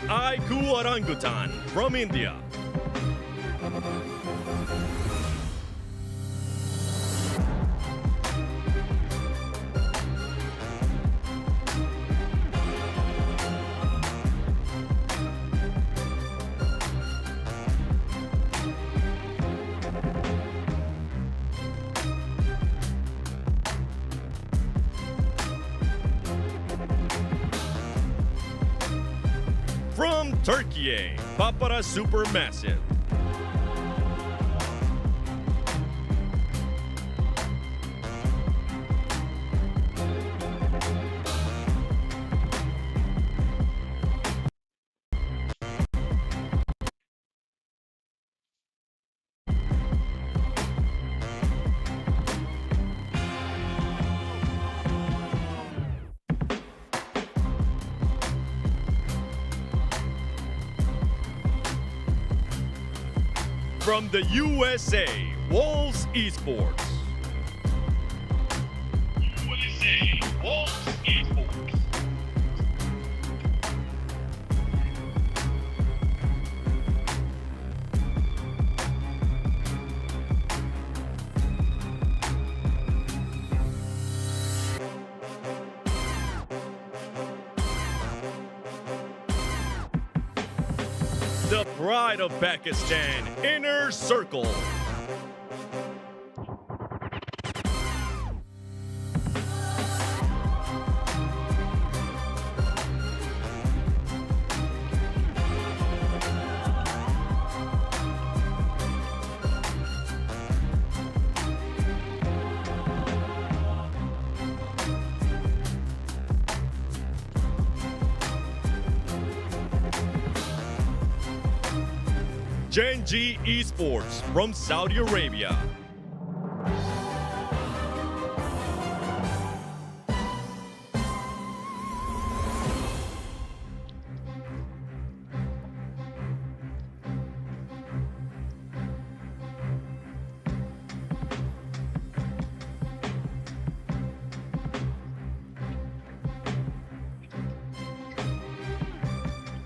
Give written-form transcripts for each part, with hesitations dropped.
Aiku Orangutan from India. From Turkey, Papara Supermassive. From the USA, Wolves Esports. USA, Wolves Esports. The pride of Pakistan, Inner Circle. Genji Esports from Saudi Arabia.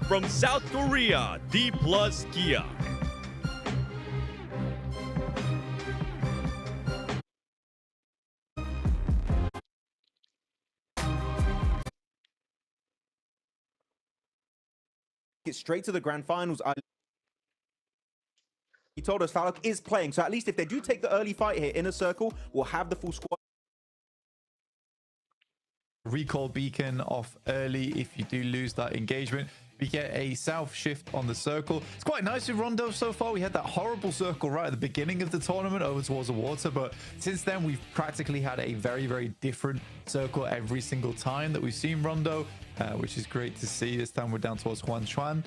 From South Korea, D Plus Kia. Get straight to the grand finals. He told us Falak is playing, so at least if they do take the early fight here, Inner Circle will have the full squad. Recall beacon off early if you do lose that engagement. We get a south shift on the circle. It's quite nice with Rondo so far. We had that horrible circle right at the beginning of the tournament over towards the water, but since then we've practically had a very, very different circle every single time that we've seen Rondo, which is great to see. This time we're down towards Juan Chuan.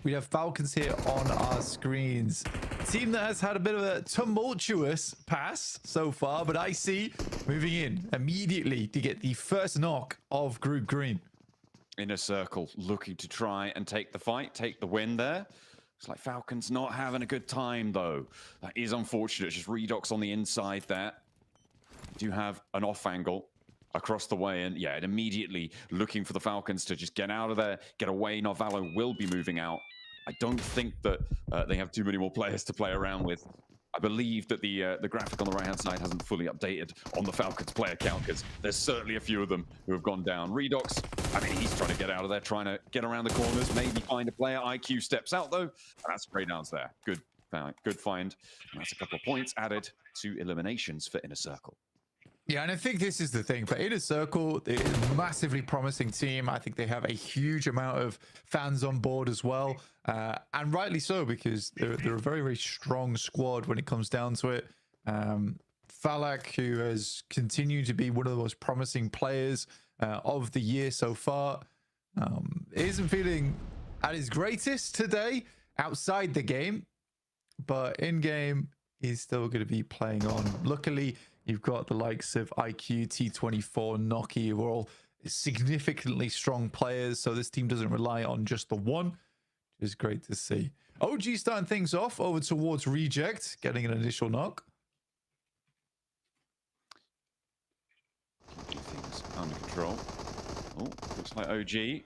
We have Falcons here on our screens. Team that has had a bit of a tumultuous pass so far, but I see moving in immediately to get the first knock of Group Green. Inner Circle looking to try and take the fight, take the win there. Looks like Falcons not having a good time, though. That is unfortunate. It's just Redox on the inside there. Do have an off angle across the way, and yeah, and immediately looking for the Falcons to just get out of there, get away. Narvalo will be moving out. I don't think that they have too many more players to play around with. I believe that the graphic on the right-hand side hasn't fully updated on the Falcons player count, because there's certainly a few of them who have gone down. Redox, I mean, he's trying to get out of there, trying to get around the corners, maybe find a player. IQ steps out, though, and that's Spray Downs there. Good find. And that's a couple of points added to eliminations for Inner Circle. Yeah, and I think this is the thing. For Inner Circle, they're a massively promising team. I think they have a huge amount of fans on board as well. And rightly so, because they're a very, very strong squad when it comes down to it. Falak, who has continued to be one of the most promising players of the year so far, isn't feeling at his greatest today outside the game. But in-game, he's still going to be playing on. Luckily, you've got the likes of IQ, T24, Noki, who are all significantly strong players. So this team doesn't rely on just the one, which is great to see. OG starting things off over towards Reject, getting an initial knock. Things under control. Oh, looks like OG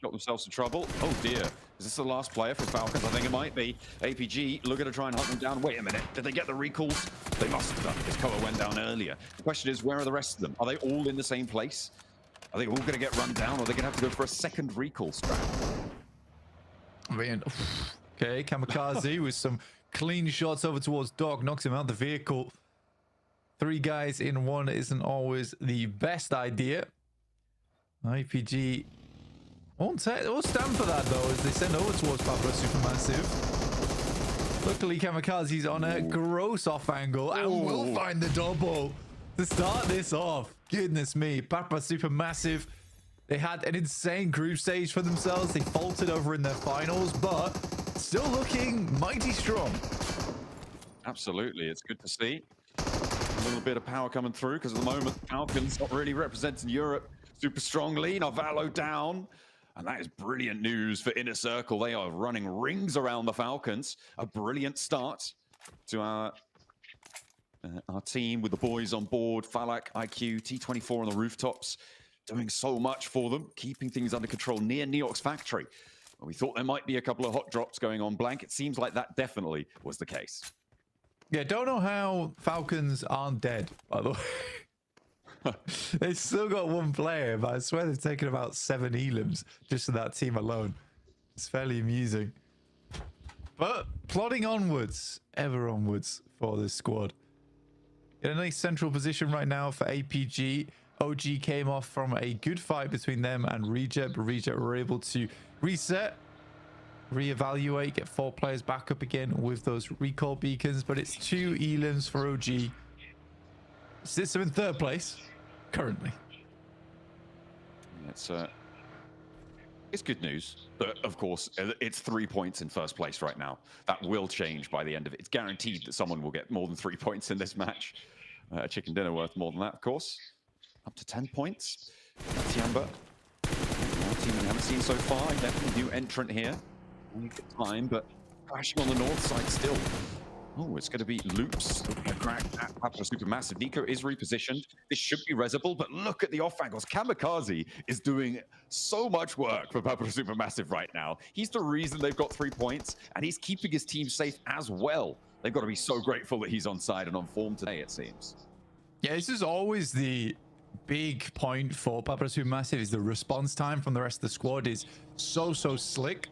got themselves in trouble. Oh dear. Is this the last player for Falcons? I think it might be. APG looking to try and hunt them down. Wait a minute. Did they get the recalls? They must have done because Koa went down earlier. The question is, where are the rest of them? Are they all in the same place? Are they all going to get run down, or are they going to have to go for a second recall strap? Man. Okay, Kamikaze with some clean shots over towards Doc. Knocks him out the vehicle. 3 guys in one isn't always the best idea. IPG won't stand for that, though, as they send over towards Pablo Supermassive. Luckily, Kamikaze's on a gross off angle and will find the double to start this off. Goodness me. Papa Supermassive, they had an insane group stage for themselves. They faltered over in their finals, but still looking mighty strong. Absolutely. It's good to see. A little bit of power coming through because at the moment, Falcons not really representing Europe super strongly. Narvalo down. And that is brilliant news for Inner Circle. They are running rings around the Falcons. A brilliant start to our team with the boys on board. Falak, IQ, T24 on the rooftops. Doing so much for them. Keeping things under control near Neox factory. Well, we thought there might be a couple of hot drops going on, Blank. It seems like that definitely was the case. Yeah, don't know how Falcons aren't dead, by the way. They've still got 1 player, but I swear they've taken about 7 elims just for that team alone. It's fairly amusing. But plodding onwards, ever onwards for this squad. In a nice central position right now for APG. OG came off from a good fight between them and Reject, but Reject were able to reset, reevaluate, get 4 players back up again with those recall beacons, but it's 2 elims for OG. Sits them in 3rd place currently. It's good news, but of course it's 3 points in 1st place right now. That will change by the end of it. It's guaranteed that someone will get more than 3 points in this match. Chicken dinner worth more than that, of course. Up to 10 points. Tiamba, one team we haven't seen so far. Definitely new entrant here. Only good time, but crashing on the north side still. Oh, it's going to be Loops. A crack at Papa Supermassive. Nico is repositioned. This should be Resable, but look at the off angles. Kamikaze is doing so much work for Papa Supermassive right now. He's the reason they've got 3 points, and he's keeping his team safe as well. They've got to be so grateful that he's on side and on form today, it seems. Yeah, this is always the big point for Papa Supermassive, is the response time from the rest of the squad is so slick.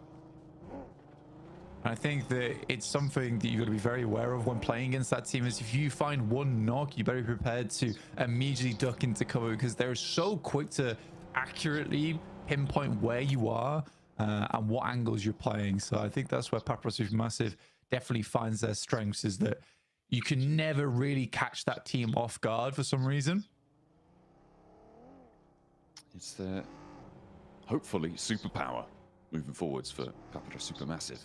I think that it's something that you've got to be very aware of when playing against that team, is if you find 1 knock, you better be prepared to immediately duck into cover, because they're so quick to accurately pinpoint where you are and what angles you're playing. So I think that's where Papa Supermassive definitely finds their strengths, is that you can never really catch that team off guard for some reason. It's the hopefully superpower moving forwards for Papa Supermassive.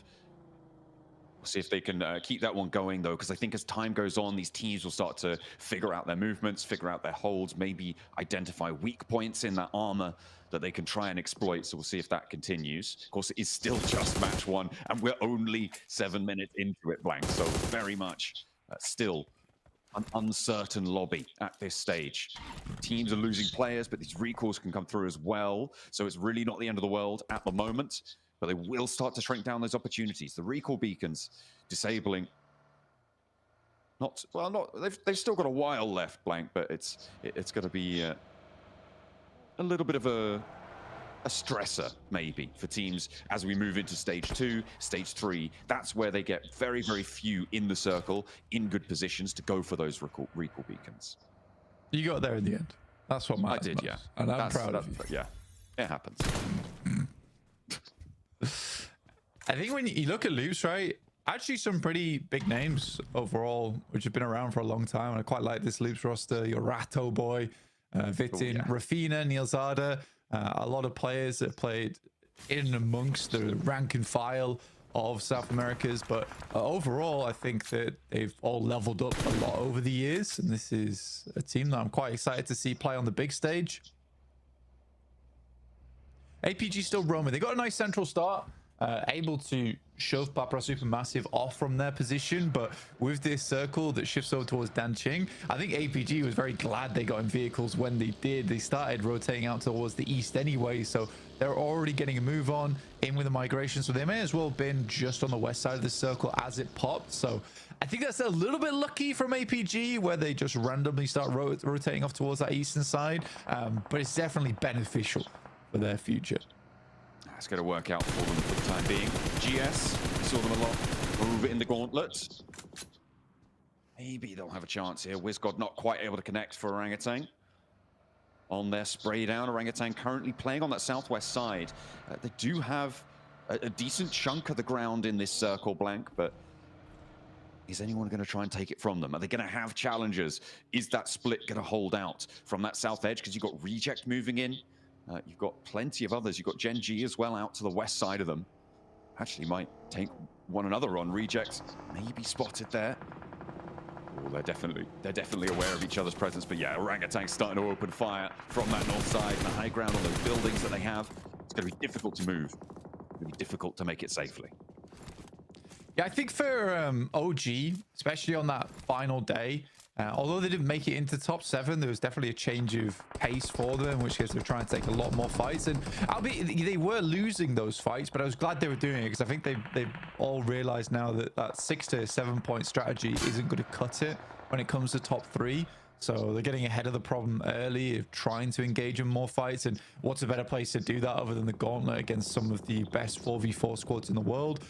We'll see if they can keep that one going, though, because I think as time goes on, these teams will start to figure out their movements, figure out their holds, maybe identify weak points in that armor that they can try and exploit. So we'll see if that continues. Of course, it is still just match 1, and we're only 7 minutes into it, Blank. So very much still an uncertain lobby at this stage. Teams are losing players, but these recalls can come through as well. So it's really not the end of the world at the moment. But they will start to shrink down those opportunities. The recall beacons disabling. They've still got a while left, Blank, but it's going to be a little bit of a stressor maybe for teams as we move into stage 2, stage 3. That's where they get very few in the circle in good positions to go for those recall beacons. You got there in the end. That's what matters. I did, yeah. And I'm proud of you. Yeah, it happens. I think when you look at Loops, right, actually some pretty big names overall, which have been around for a long time. And I quite like this Loops roster. Your Ratto boy, Vitin, Rafina, Neil Zada, a lot of players that played in amongst the rank and file of South America's. But overall, I think that they've all leveled up a lot over the years. And this is a team that I'm quite excited to see play on the big stage. APG still roaming. They got a nice central start. able to shove Papra Supermassive off from their position, but with this circle that shifts over towards Danqing, I think APG was very glad they got in vehicles when they did. They started rotating out towards the east anyway, so they're already getting a move on in with the migration, so they may as well have been just on the west side of the circle as it popped. So I think that's a little bit lucky from APG, where they just randomly start rotating off towards that eastern side, but it's definitely beneficial for their future. It's going to work out for them for the time being. GS, we saw them a lot move it in the gauntlet. Maybe they'll have a chance here. WizGod not quite able to connect for Orangutan. On their spray down, Orangutan currently playing on that southwest side. They do have a decent chunk of the ground in this circle, Blank, but is anyone going to try and take it from them? Are they going to have challengers? Is that split going to hold out from that south edge? Because you've got Reject moving in. You've got plenty of others. You've got Gen G as well out to the west side of them. Actually might take one another on. Rejects maybe spotted there. Oh, they're definitely aware of each other's presence. But yeah, Orangutan's starting to open fire from that north side. The high ground on those buildings that they have. It's going to be difficult to move. It's going to be difficult to make it safely. Yeah, I think for OG, especially on that final day, although they didn't make it into top 7, there was definitely a change of pace for them, in which case they're trying to take a lot more fights. And they were losing those fights, but I was glad they were doing it, because I think they've all realized now that that 6 to 7 point strategy isn't going to cut it when it comes to top 3. So they're getting ahead of the problem early, of trying to engage in more fights. And what's a better place to do that other than the gauntlet against some of the best 4v4 squads in the world?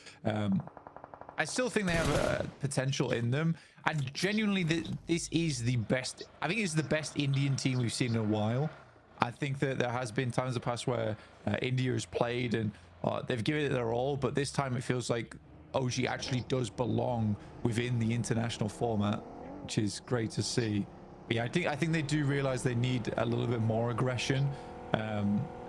I still think they have potential in them, and genuinely this is the best. I think it's the best Indian team we've seen in a while. I think that there has been times in the past where India has played and they've given it their all, but this time it feels like OG actually does belong within the international format, which is great to see. But yeah, I think they do realize they need a little bit more aggression.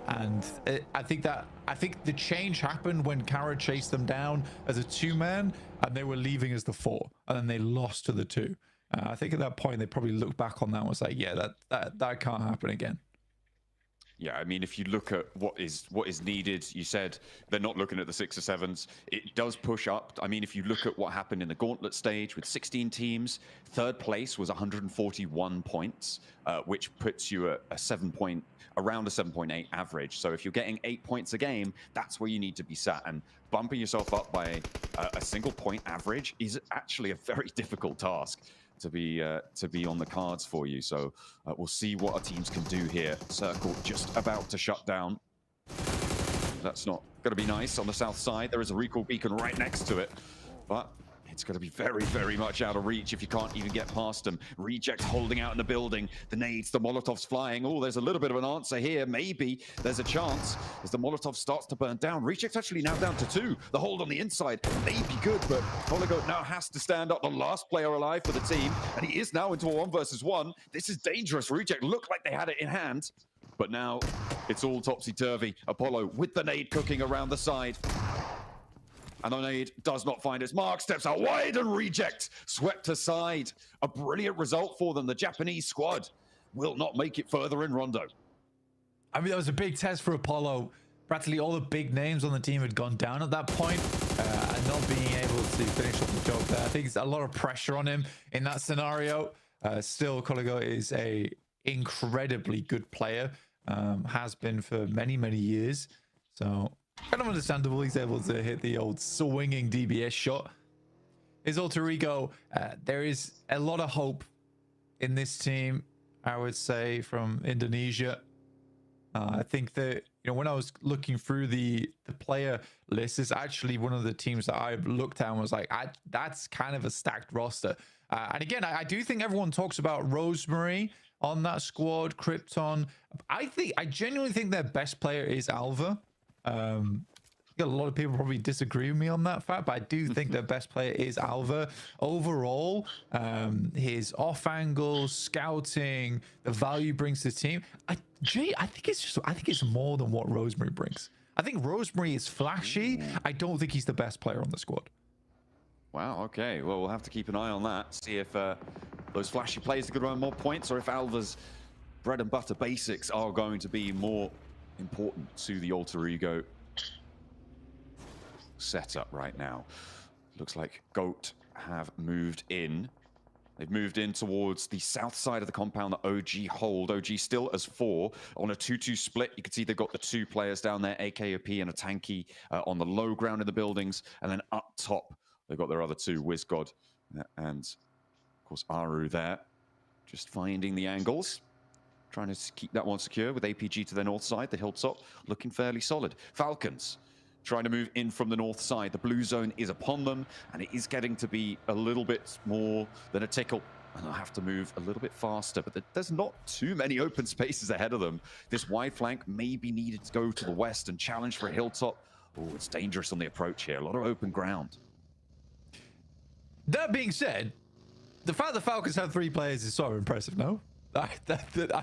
And I think the change happened when Kara chased them down as a 2-man and they were leaving as the 4, and then they lost to the 2. I think at that point they probably looked back on that and was like, yeah, that can't happen again. Yeah, I mean, if you look at what is needed, you said they're not looking at the 6 or 7s. It does push up. I mean, if you look at what happened in the gauntlet stage with 16 teams, third place was 141 points, which puts you at around a 7.8 average. So if you're getting 8 points a game, that's where you need to be sat. And bumping yourself up by a single point average is actually a very difficult task to be on the cards for you. So we'll see what our teams can do here. Circle just about to shut down. That's not going to be nice. On the south side, there is a recall beacon right next to it, but it's going to be very, very much out of reach if you can't even get past them. Reject holding out in the building. The nades, the Molotovs flying. Oh, there's a little bit of an answer here. Maybe there's a chance as the Molotov starts to burn down. Reject's actually now down to 2. The hold on the inside may be good, but Polygoat now has to stand up, the last player alive for the team, and he is now into a 1 versus 1. This is dangerous. Reject looked like they had it in hand, but now it's all topsy-turvy. Apollo with the nade cooking around the side. And the nade does not find its mark, steps out wide, and Reject swept aside. A brilliant result for them. The Japanese squad will not make it further in Rondo. I mean, that was a big test for Apollo. Practically all the big names on the team had gone down at that point, and not being able to finish off the job there. I think it's a lot of pressure on him in that scenario. Still, Koligo is a incredibly good player, has been for many, many years. So kind of understandable he's able to hit the old swinging DBS shot. His alter ego, there is a lot of hope in this team, I would say, from Indonesia. I think that, you know, when I was looking through the player list, it's actually one of the teams that I looked at and was like, that's kind of a stacked roster. And again, I do think everyone talks about Rosemary on that squad, Krypton. I genuinely think their best player is Alva. A lot of people probably disagree with me on that fact, but I do think their best player is Alva. Overall, his off angle, scouting, the value he brings to the team. I think it's more than what Rosemary brings. I think Rosemary is flashy. I don't think he's the best player on the squad. Wow, okay. Well, we'll have to keep an eye on that. See if those flashy plays are going to earn more points, or if Alva's bread and butter basics are going to be more important to the alter ego. setup right now. Looks like Goat have moved in. They've moved in towards the south side of the compound that OG hold. OG still as 4 on a 2-2 split. You can see they've got the 2 players down there, AKOP and a Tanky on the low ground in the buildings. And then up top, they've got their other 2, WizGod and, of course, Aru there. Just finding the angles. Trying to keep that one secure with APG to their north side. The hilltop looking fairly solid. Falcons trying to move in from the north side. The blue zone is upon them, and it is getting to be a little bit more than a tickle. And they'll have to move a little bit faster, but there's not too many open spaces ahead of them. This wide flank may be needed to go to the west and challenge for a hilltop. Oh, it's dangerous on the approach here. A lot of open ground. That being said, the fact the Falcons have 3 players is sort of impressive, no? I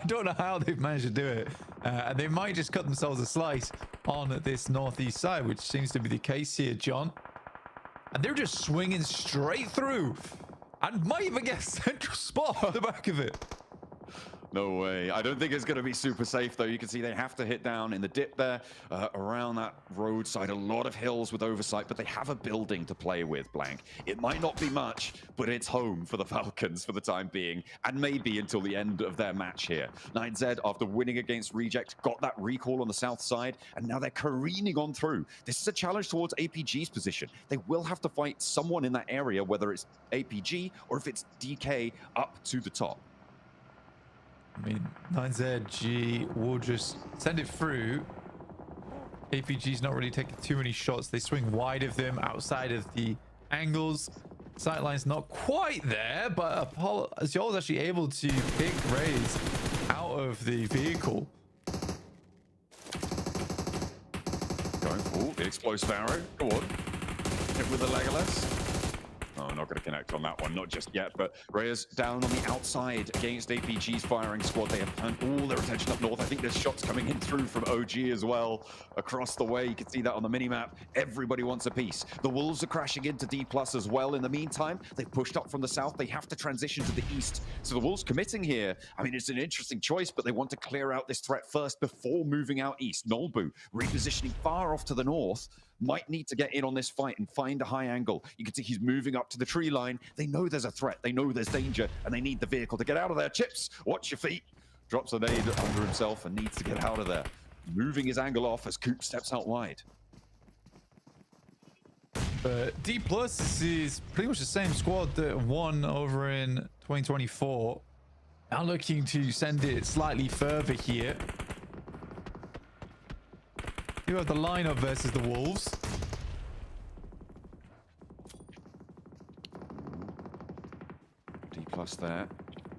don't know how they've managed to do it. And they might just cut themselves a slice on this northeast side, which seems to be the case here, John. And they're just swinging straight through and might even get a central spot on the back of it. No way. I don't think it's going to be super safe, though. You can see they have to hit down in the dip there, around that roadside. A lot of hills with oversight, but they have a building to play with, Blank. It might not be much, but it's home for the Falcons for the time being, and maybe until the end of their match here. 9Z, after winning against Reject, got that recall on the south side, and now they're careening on through. This is a challenge towards APG's position. They will have to fight someone in that area, whether it's APG or if it's DK up to the top. I mean, 9ZG will just send it through. APG's not really taking too many shots. They swing wide of them outside of the angles. Sightline's not quite there, but Azul's actually able to pick Rays out of the vehicle. Going for the explosive arrow. Go on. Hit with the Legolas. Oh, not going to connect on that one, not just yet, but Reyes down on the outside against APG's firing squad. They have turned all their attention up north. I think there's shots coming in through from OG as well across the way. You can see that on the minimap. Everybody wants a piece. The Wolves are crashing into D+ as well. In the meantime, they've pushed up from the south. They have to transition to the east. So the Wolves committing here. I mean, it's an interesting choice, but they want to clear out this threat first before moving out east. Nolbu repositioning far off to the north. Might need to get in on this fight and find a high angle. You can see he's moving up to the tree line. They know there's a threat. They know there's danger, and they need the vehicle to get out of there. Chips, watch your feet. Drops a nade under himself and needs to get out of there. Moving his angle off as Coop steps out wide. D+ is pretty much the same squad that won over in 2024. Now looking to send it slightly further here. You have the lineup versus the Wolves. D+ there.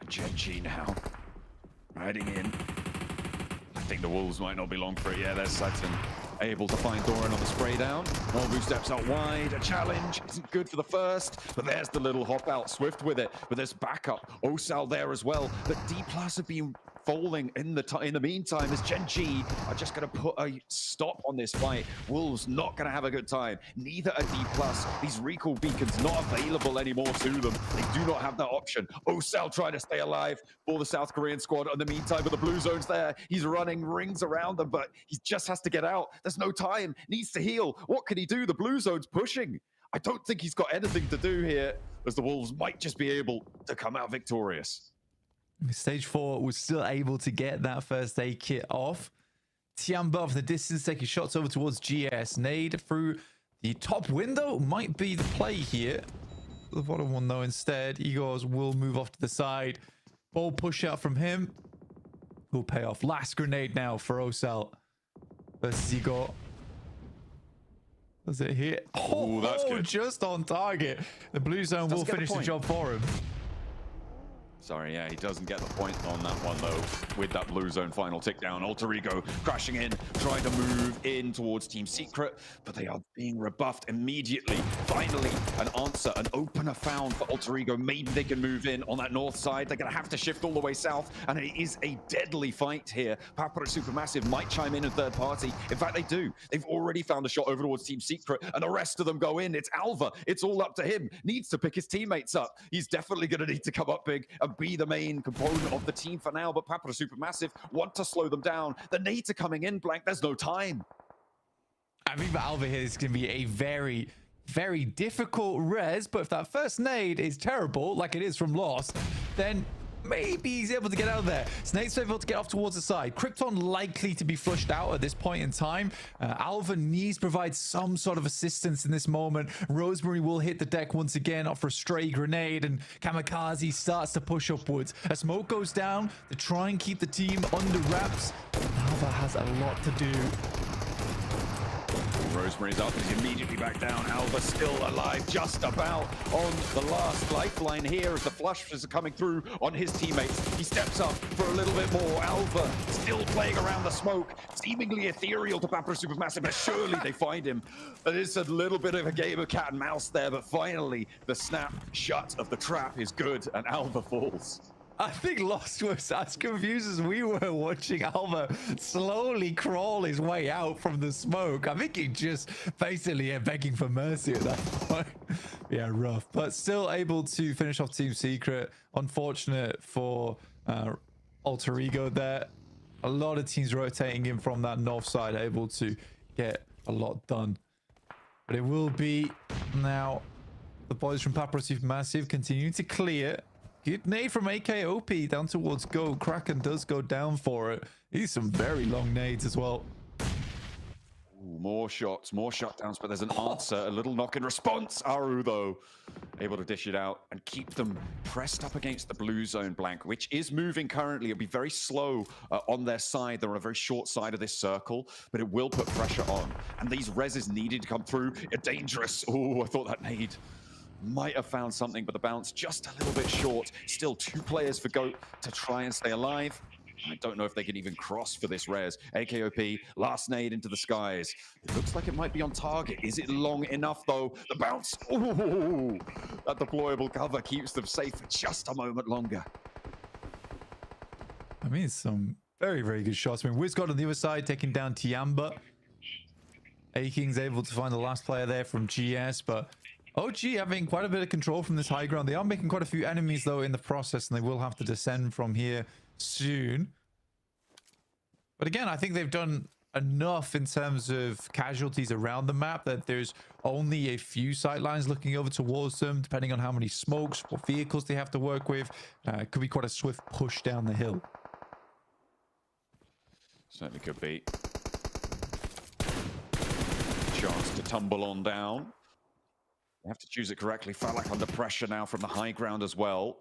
Genji now. Riding in. I think the Wolves might not be long for it. Yeah, there's Sutton able to find Doran on the spray down. Nolbu steps out wide. A challenge. Isn't good for the first, but there's the little hop out. Swift with it, but there's backup. Osal there as well. But D+ have been falling in the meantime as Gen G are just going to put a stop on this fight. Wolves not going to have a good time. Neither are D+. These recall beacons not available anymore to them. They do not have that option. Osal trying to stay alive for the South Korean squad. In the meantime, but the blue zone's there. He's running rings around them, but he just has to get out. There's no time. Needs to heal. What can he do? The blue zone's pushing. I don't think he's got anything to do here, as the Wolves might just be able to come out victorious. Stage 4 was still able to get that first aid kit off. Tiamba off the distance, taking shots over towards GS. Nade through the top window might be the play here. The bottom one, though, instead. Igors will move off to the side. Ball push out from him. Will pay off. Last grenade now for Osal versus Igor. Does it hit? Oh, that's good. Just on target. The blue zone will finish the job for him. Sorry, yeah, he doesn't get the point on that one, though, with that blue zone final tick down. Alter Ego crashing in, trying to move in towards Team Secret, but they are being rebuffed immediately. Finally, an answer, an opener found for Alter Ego. Maybe they can move in on that north side. They're going to have to shift all the way south, and it is a deadly fight here. Papara Supermassive might chime in third party. In fact, they do. They've already found a shot over towards Team Secret, and the rest of them go in. It's Alva. It's all up to him. Needs to pick his teammates up. He's definitely going to need to come up big and be the main component of the team for now, but Papara Supermassive want to slow them down. The nades are coming in, Blank. There's no time. I think for Alva here, it's going to be a very, very difficult res. But if that first nade is terrible, like it is from Lost, then maybe he's able to get out of there. Snake's able to get off towards the side. Krypton likely to be flushed out at this point in time. Alva needs to provide some sort of assistance in this moment. Rosemary will hit the deck once again off a stray grenade, and Kamikaze starts to push upwards. A smoke goes down to try and keep the team under wraps. Alva has a lot to do. Rosemary's up, he's immediately back down. Alva still alive, just about on the last lifeline here as the flushes are coming through on his teammates. He steps up for a little bit more. Alva still playing around the smoke, seemingly ethereal to Papra Supermassive, but surely they find him. It is a little bit of a game of cat and mouse there, but finally the snap shut of the trap is good and Alva falls. I think Lost was as confused as we were watching Alva slowly crawl his way out from the smoke. I think he just basically begging for mercy at that point. Yeah, rough. But still able to finish off Team Secret. Unfortunate for Alter Ego there. A lot of teams rotating in from that north side, able to get a lot done. But it will be now the boys from Papra Supermassive continuing to clear. Good nade from AKOP down towards Go. Kraken does go down for it. He's some very long nades as well. Ooh, more shots, more shutdowns, but there's an answer. A little knock in response. Aru, though, able to dish it out and keep them pressed up against the blue zone blank, which is moving currently. It'll be very slow on their side. They're on a very short side of this circle, but it will put pressure on. And these reses needed to come through. Dangerous. Oh, I thought that nade might have found something, but the bounce just a little bit short. Still 2 players for Goat to try and stay alive. I don't know if they can even cross for this res. AKOP, last nade into the skies. It looks like it might be on target. Is it long enough, though? The bounce. Ooh, that deployable cover keeps them safe for just a moment longer. I mean, some very, very good shots. I mean, Wiz got on the other side, taking down Tiamba. A-King's able to find the last player there from GS, but OG having quite a bit of control from this high ground. They are making quite a few enemies, though, in the process, and they will have to descend from here soon. But again, I think they've done enough in terms of casualties around the map that there's only a few sight lines looking over towards them, depending on how many smokes, what vehicles they have to work with. It could be quite a swift push down the hill. Certainly could be. Chance to tumble on down. They have to choose it correctly. Falak under pressure now from the high ground as well.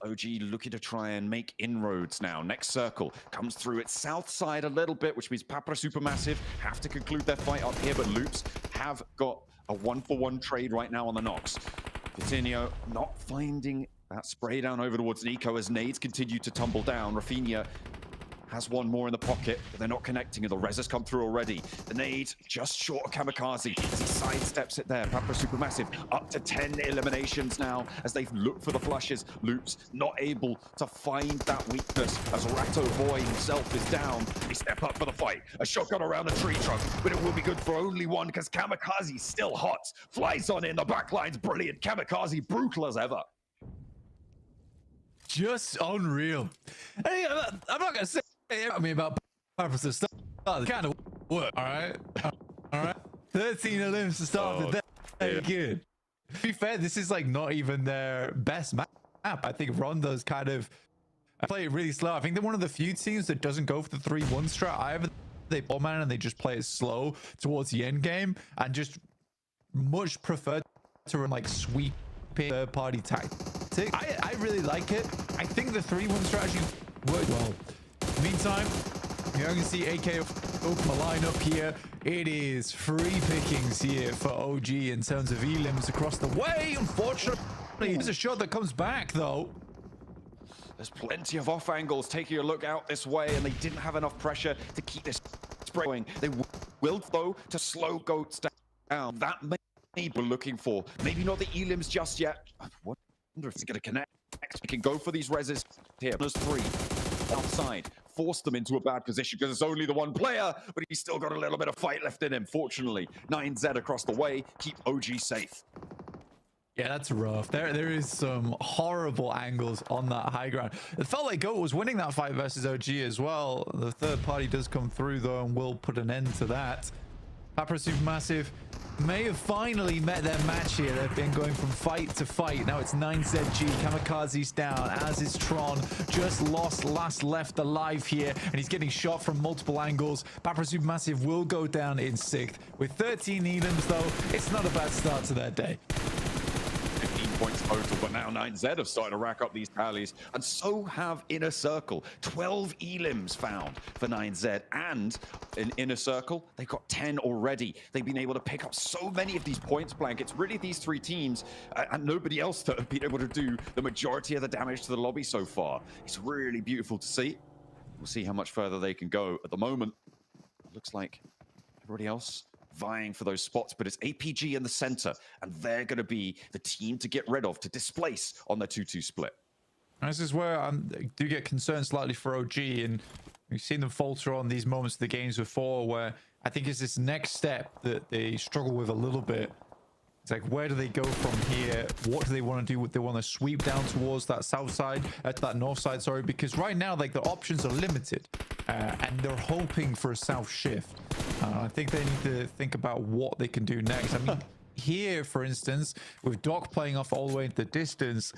OG looking to try and make inroads now. Next circle comes through its south side a little bit, which means Papra Supermassive have to conclude their fight up here, but Loops have got a 1-for-1 trade right now on the knocks. Coutinho not finding that spray down over towards Nico as nades continue to tumble down. Rafinha has one more in the pocket, but they're not connecting, and the res has come through already. The nade just short of Kamikaze as he sidesteps it there. Papra Supermassive up to 10 eliminations now as they've looked for the flushes. Loops not able to find that weakness as Ratto Boy himself is down. They step up for the fight. A shotgun around the tree trunk, but it will be good for only one because Kamikaze's still hot. Flies on in, the backline's brilliant. Kamikaze brutal as ever. Just unreal. Hey, I'm not gonna say about purposes stuff. Kind of work, all right. 13 elims to start with that. Very good. To be fair, this is like not even their best map. I think Rondo's kind of play it really slow. I think they're one of the few teams that doesn't go for the 3-1 strat. Either they ball man and they just play it slow towards the end game, and just much prefer to run like sweep third party tactic. I really like it. I think the 3-1 strategy worked well. Meantime, you're going to see AK open the lineup here. It is free pickings here for OG in terms of elims across the way. Unfortunately, there's a shot that comes back though. There's plenty of off angles taking a look out this way, and they didn't have enough pressure to keep this spray going. They will, though, to slow Goats down. That may be looking for. Maybe not the elims just yet. I wonder if it's going to connect. We can go for these reses here. There's 3 outside. Force them into a bad position because it's only the one player, but he's still got a little bit of fight left in him. Fortunately, 9Z across the way. Keep OG safe. Yeah, that's rough. There is some horrible angles on that high ground. It felt like Goat was winning that fight versus OG as well. The third party does come through though and will put an end to that. Papa Supermassive may have finally met their match here. They've been going from fight to fight. Now it's 9ZG. Kamikaze's down, as is Tron. Just last left alive here, and he's getting shot from multiple angles. Papa Supermassive will go down in 6th. With 13 elims, though, it's not a bad start to their day. 15 points total, but now 9Z have started to rack up these tallies, and so have Inner Circle. 12 elims found for 9Z, and in Inner Circle, they've got 10 already. They've been able to pick up so many of these points blank. It's really these 3 teams and nobody else that have been able to do the majority of the damage to the lobby so far. It's really beautiful to see. We'll see how much further they can go. At the moment, it looks like everybody else vying for those spots, but it's APG in the center, and they're going to be the team to get rid of, to displace on their 2-2 split. This is where I do get concerned slightly for OG, and we've seen them falter on these moments of the games before, where I think it's this next step that they struggle with a little bit. It's like, where do they go from here? What do they want to do? They want to sweep down towards that south side, that north side, sorry, because right now, like, the options are limited, and they're hoping for a south shift. I think they need to think about what they can do next. I mean, here, for instance, with Doc playing off all the way into the distance,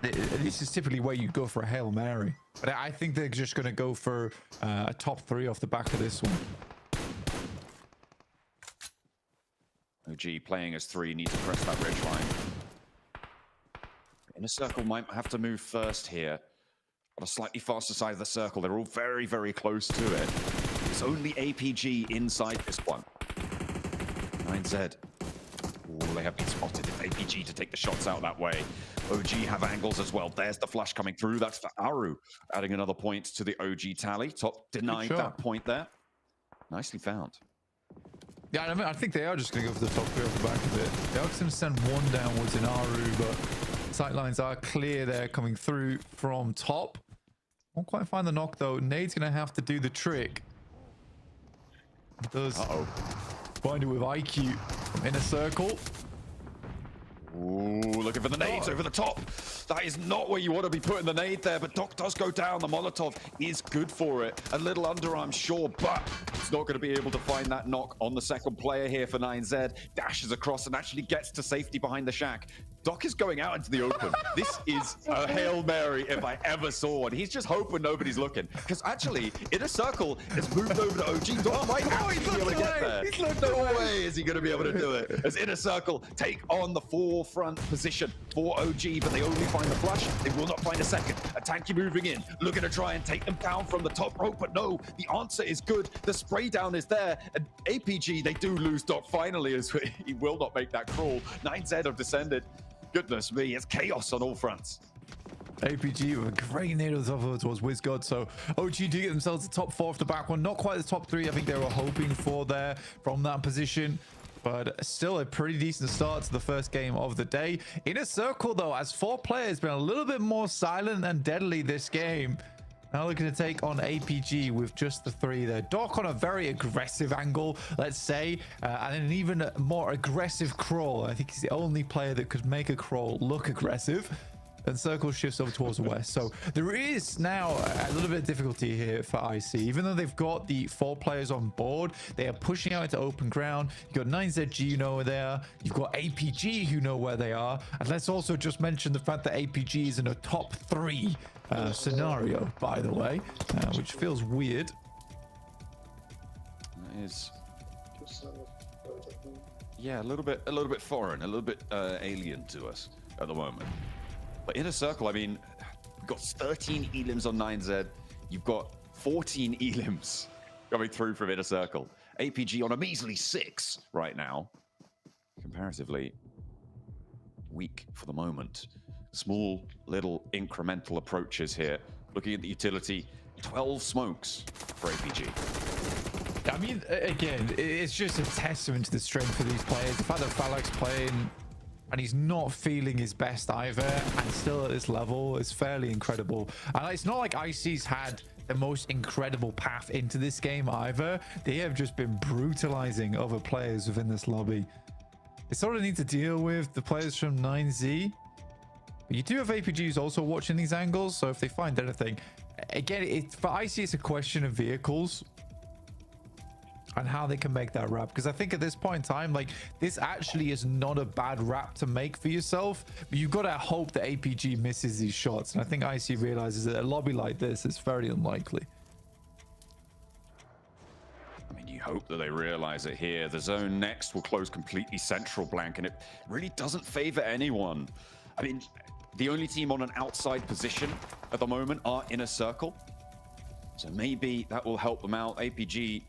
this is typically where you go for a Hail Mary. But I think they're just going to go for a top 3 off the back of this one. OG playing as 3, need to press that ridge line. Inner Circle might have to move first here. On a slightly faster side of the circle. They're all very, very close to it. It's only APG inside this one. 9Z. Ooh, they have been spotted. It's APG to take the shots out that way. OG have angles as well. There's the flash coming through. That's for Aru, adding another point to the OG tally. Top denied that point there. Nicely found. Yeah, I mean, I think they are just going to go for the top 3 off the back of it. They are going to send one downwards in Aru, but sight lines are clear there coming through from top. Won't quite find the knock, though. Nade's going to have to do the trick. Does find it with IQ from Inner Circle. Ooh, looking for the nades over the top. That is not where you want to be putting the nade there, but Doc does go down. The Molotov is good for it. A little underarm, sure, but it's not going to be able to find that knock on the second player here for 9Z. Dashes across and actually gets to safety behind the shack. Doc is going out into the open. This is a Hail Mary if I ever saw one. He's just hoping nobody's looking. Because actually, Inner Circle has moved over to OG. Doc might actually be able to get there. No way is he going to be able to do it. As Inner Circle take on the forefront position for OG, but they only find the flash. They will not find a second. A tanky moving in, looking to try and take them down from the top rope, but no, the answer is good. The spray down is there. And APG, they do lose Doc finally, as he will not make that crawl. 9Z have descended. Goodness me, it's chaos on all fronts. APG with a great nade of the top towards WizGod. So OG do get themselves the top 4 off the back one. Not quite the top 3 I think they were hoping for there from that position. But still a pretty decent start to the first game of the day. Inner Circle, though, as 4 players, been a little bit more silent and deadly this game. Now looking to take on APG with just the 3 there. Doc on a very aggressive angle, let's say, and an even more aggressive crawl. I think he's the only player that could make a crawl look aggressive. And Circle shifts over towards the west. So there is now a little bit of difficulty here for IC. Even though they've got the 4 players on board, they are pushing out into open ground. You've got 9ZG, you know where they are. You've got APG, who know where they are. And let's also just mention the fact that APG is in a top 3 scenario, by the way, which feels weird. That is, yeah, a little bit foreign, a little bit alien to us at the moment. But Inner Circle, I mean, we've got 13 elims on 9Z. You've got 14 elims coming through from Inner Circle. APG on a measly 6 right now. Comparatively weak for the moment. Small, little incremental approaches here. Looking at the utility, 12 smokes for APG. I mean, again, it's just a testament to the strength of these players. The fact that Falak's playing and he's not feeling his best either, and still at this level is fairly incredible. And it's not like IC's had the most incredible path into this game either. They have just been brutalizing other players within this lobby. They sort of need to deal with the players from 9Z. But you do have APGs also watching these angles, so if they find anything, again, for IC, it's a question of vehicles. and how they can make that wrap, because I think at this point in time, like, this actually is not a bad wrap to make for yourself, but you've got to hope that APG misses these shots, and I think IC realizes that a lobby like this is very unlikely. I mean, you hope that they realize it here. The zone next will close completely central, Blank, and it really doesn't favor anyone. I mean, the only team on an outside position at the moment are Inner Circle, so maybe that will help them out. APG,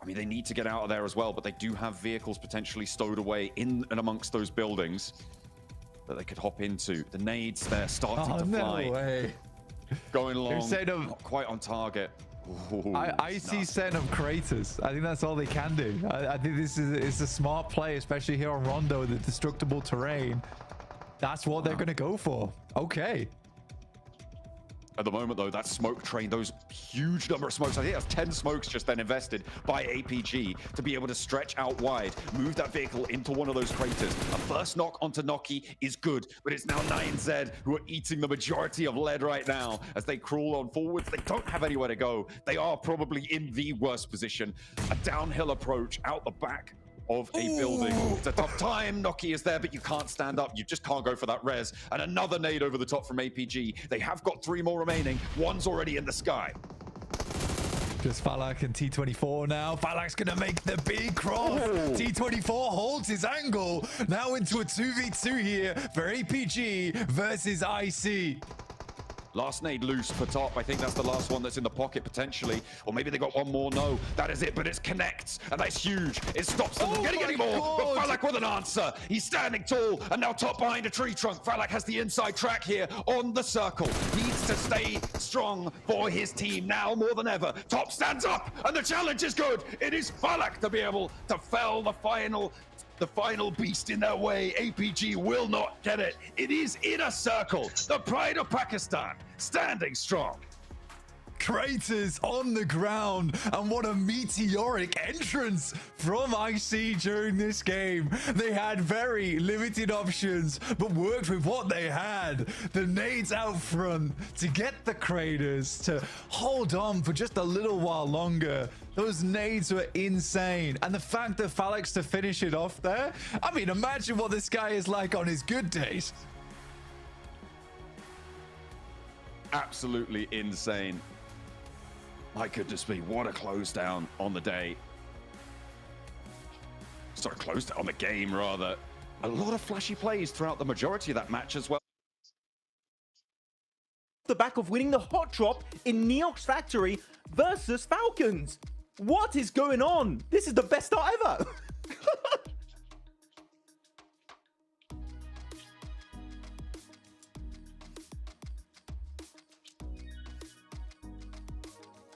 I mean, they need to get out of there as well, but they do have vehicles potentially stowed away in and amongst those buildings that they could hop into. The nades, they're starting to fly. No way. Going along, Of, not quite on target. Ooh, I see setting up craters. I think that's all they can do. I think this is a smart play, especially here on Rondo, the destructible terrain. That's what they're going to go for. Okay. At the moment, though, that smoke train, those huge number of smokes, I think that's 10 smokes just then invested by APG to be able to stretch out wide, move that vehicle into one of those craters. A first knock onto Noki is good, but it's now 9Z who are eating the majority of lead right now as they crawl on forwards. They don't have anywhere to go. They are probably in the worst position. A downhill approach out the back of a building. It's a tough time. Noki is there, but you can't stand up. You just can't go for that res. And another nade over the top from APG. They have got 3 more remaining. One's already in the sky. Just Falak and T24 now. Falak's gonna make the big cross. T24 holds his angle. Now into a 2v2 here for APG versus IC. Last nade loose for top. I think that's the last one that's in the pocket potentially. Or maybe they got one more. No, that is it, but it connects. And that's huge. It stops them from getting any more. But Falak with an answer. He's standing tall. And now top behind a tree trunk. Falak has the inside track here on the circle. Needs to stay strong for his team now more than ever. Top stands up. And the challenge is good. It is Falak to be able to fell the final beast in their way. APG will not get it. It is Inner Circle, the pride of Pakistan, standing strong. Craters on the ground, and what a meteoric entrance from IC during this game. They had very limited options, but worked with what they had. The nades out front to get the craters to hold on for just a little while longer. Those nades were insane, and the fact that Falak to finish it off there, I mean, imagine what this guy is like on his good days. Absolutely insane. My goodness me, what a close down on the day. Sorry, close down on the game, rather. A lot of flashy plays throughout the majority of that match as well. The back of winning the hot drop in Neox Factory versus Falcons. What is going on? This is the best start ever.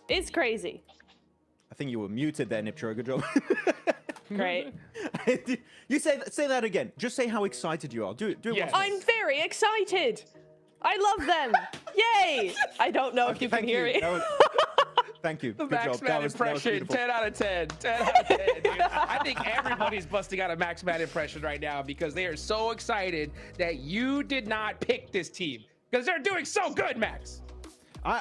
It's crazy. I think you were muted there, Nipchiro. Good job. Great. You say that again. Just say how excited you are. Do it. Yes. I'm very excited. I love them. Yay! I don't know if you can hear me. Thank you. The Good Max job. Man That was impression, beautiful. 10 out of 10. 10 out of 10, dude. I think everybody's busting out a Max Man impression right now because they are so excited that you did not pick this team because they're doing so good, Max.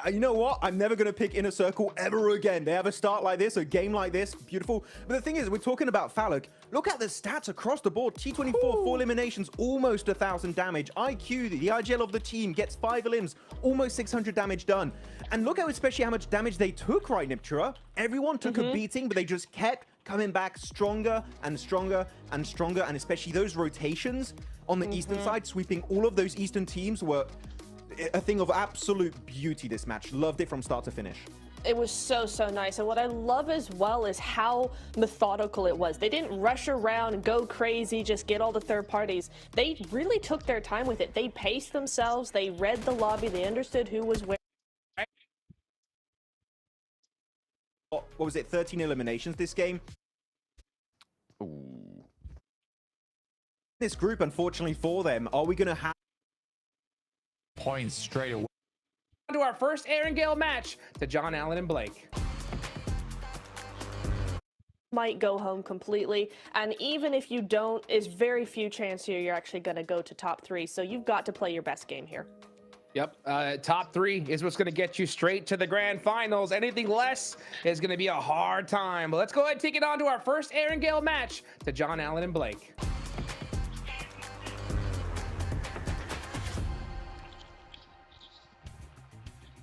You know what? I'm never going to pick Inner Circle ever again. They have a start like this, a game like this. Beautiful. But the thing is, we're talking about Falak. Look at the stats across the board. T24, 4 eliminations, almost 1,000 damage. IQ, the IGL of the team, gets 5 elims, almost 600 damage done. And look at especially how much damage they took, right, Nipchira? Everyone took a beating, but they just kept coming back stronger and stronger and stronger. And especially those rotations on the eastern side, sweeping all of those eastern teams were a thing of absolute beauty. This match, loved it from start to finish. It was so nice, and what I love as well is how methodical it was. They didn't rush around and go crazy, just get all the third parties. They really took their time with it. They paced themselves, they read the lobby, they understood who was where. What was it, 13 eliminations this game? Ooh. This group, unfortunately for them, are we going to have Points straight away. On to our first Aaron Gale match to John Allen and Blake. Might go home completely, and even if you don't, is very few chance here you're actually going to go to top 3, so you've got to play your best game here. Yep. Top 3 is what's going to get you straight to the grand finals. Anything less is going to be a hard time. But let's go ahead and take it on to our first Aaron Gale match to John Allen and Blake.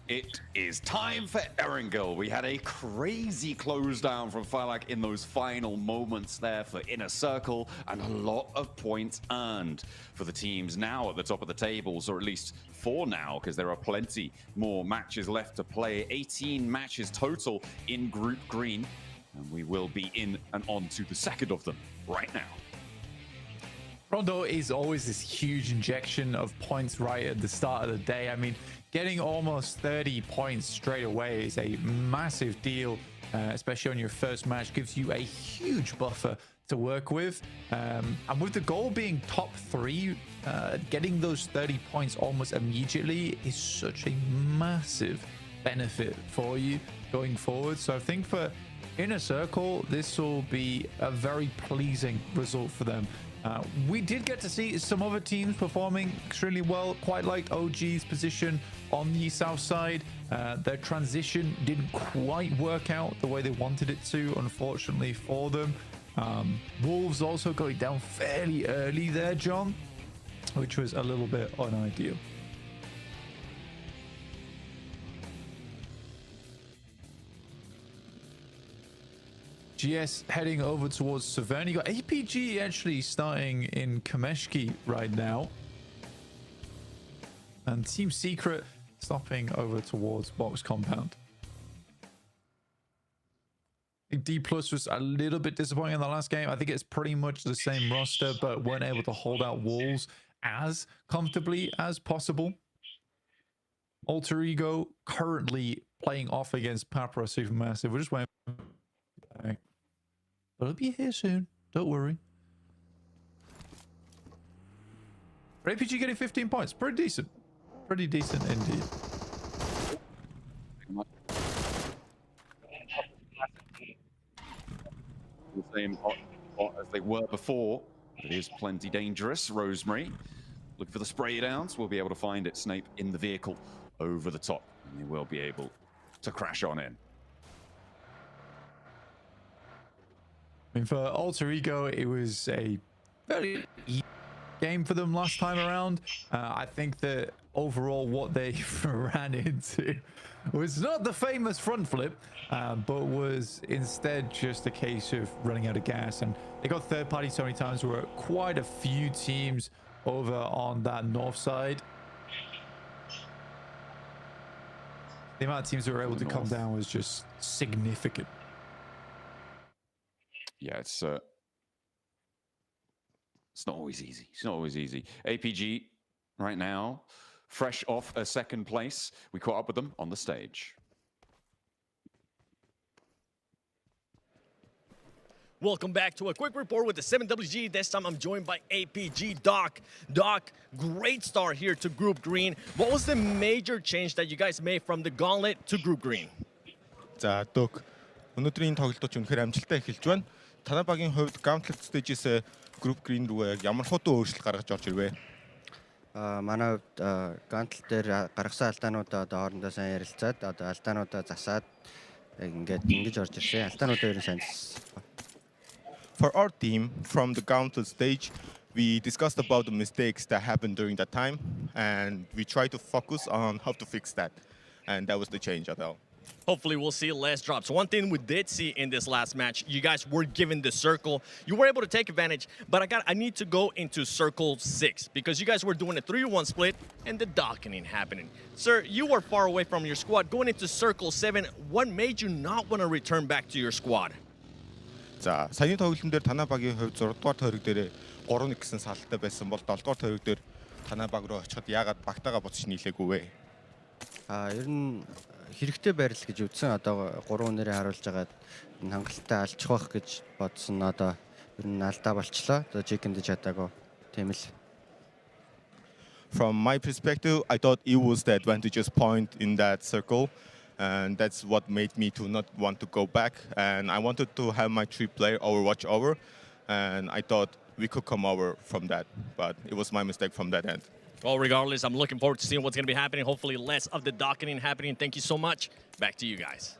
It is time for Erangel. We had a crazy close down from Falak in those final moments there for Inner Circle, and a lot of points earned for the teams now at the top of the tables, or at least 4 now, because there are plenty more matches left to play. 18 matches total in Group Green, and we will be in and on to the second of them right now. Rondo is always this huge injection of points right at the start of the day. I mean, getting almost 30 points straight away is a massive deal, especially on your first match. Gives you a huge buffer to work with. And with the goal being top 3, getting those 30 points almost immediately is such a massive benefit for you going forward. So I think for Inner Circle, this will be a very pleasing result for them. We did get to see some other teams performing extremely well, quite like OG's position on the south side. Their transition didn't quite work out the way they wanted it to, unfortunately for them. Wolves also going down fairly early there, John, which was a little bit unideal. GS heading over towards Savannah. You got APG actually starting in Kameshki right now. And Team Secret stopping over towards Box Compound. D Plus was a little bit disappointing in the last game. I think it's pretty much the same roster, but weren't able to hold out walls as comfortably as possible. Alter Ego currently playing off against Papra Supermassive. We're just waiting. But it'll be here soon. Don't worry. APG getting 15 points. Pretty decent. Pretty decent indeed. The same hot as they were before. It is plenty dangerous. Rosemary looking for the spray downs. We'll be able to find it. Snape in the vehicle over the top. And they will be able to crash on in. I mean, for Alter Ego, it was a very easy game for them last time around. I think that overall what they ran into was not the famous front flip, but was instead just a case of running out of gas. And they got third party so many times. There were quite a few teams over on that north side. The amount of teams that were able to come down was just significant. Yeah, it's not always easy. It's not always easy. APG right now, fresh off a second place. We caught up with them on the stage. Welcome back to a quick report with the 7WG. This time I'm joined by APG Doc. Doc, great start here to Group Green. What was the major change that you guys made from the Gauntlet to Group Green? За Doc, өнөөдрийн тоглолтууд үнэхээр амжилттай эхэлж байна. Танай багийн хувьд Gauntlet stage-с Group Green рүү ямар хутуу өөрчлөлт гаргаж орж ирвэ? Манай хувьд Gauntlet дээр гаргасан алдаануудаа одоо хоорондоо сайн ярилцаад одоо алдаануудаа засаад ингэж орж ирсэн. Алдаануудаа ерөн сайн зассан. For our team, from the Gauntlet stage, we discussed about the mistakes that happened during that time, and we tried to focus on how to fix that. And that was the change, Adele. Hopefully we'll see less drops. One thing we did see in this last match, you guys were given the circle. You were able to take advantage, but I need to go into circle 6 because you guys were doing a 3-1 split and the docketing happening. Sir, you were far away from your squad. Going into circle 7, what made you not want to return back to your squad? За, саяны тоглолтын дээр танай багийн хувьд 6 дугаар тойрог дээр 3-1 гэсэн салалтай байсан бол 7 дугаар тойрог дээр танай баг руу очиход яагаад багтаага буцаж нийлээгүй вэ? Ер нь хэрэгтэй байрлал гэж үзсэн. Одоо 3 нэрээ харуулж байгаад хангалттай алчих байх гэж бодсон. Одоо ер нь алдаа болчлоо. Одоо чекэнд чадаагүй. Тийм л. From my perspective, I thought it was the advantageous point in that circle. And that's what made me to not want to go back. And I wanted to have my 3-player overwatch over. And I thought we could come over from that. But it was my mistake from that end. Well, regardless, I'm looking forward to seeing what's going to be happening. Hopefully less of the docketing happening. Thank you so much. Back to you guys.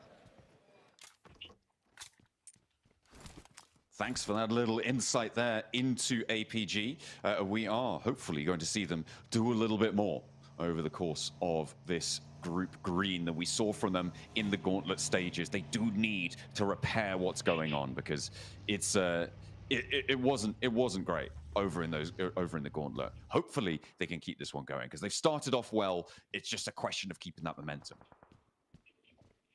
Thanks for that little insight there into APG. We are hopefully going to see them do a little bit more over the course of this group green that we saw from them in the gauntlet stages. They do need to repair what's going on because it's it wasn't great over in the gauntlet. Hopefully they can keep this one going because they've started off well. It's just a question of keeping that momentum.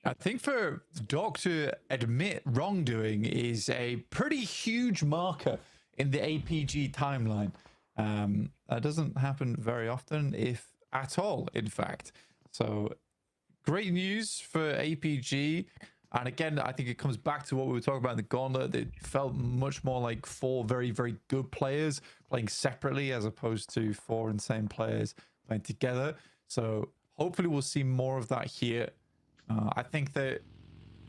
I think for Doc to admit wrongdoing is a pretty huge marker in the APG timeline. That doesn't happen very often, if at all, in fact. So great news for APG. And again, I think it comes back to what we were talking about in the gauntlet. It felt much more like 4 very, very good players playing separately as opposed to 4 insane players playing together. So hopefully we'll see more of that here. I think that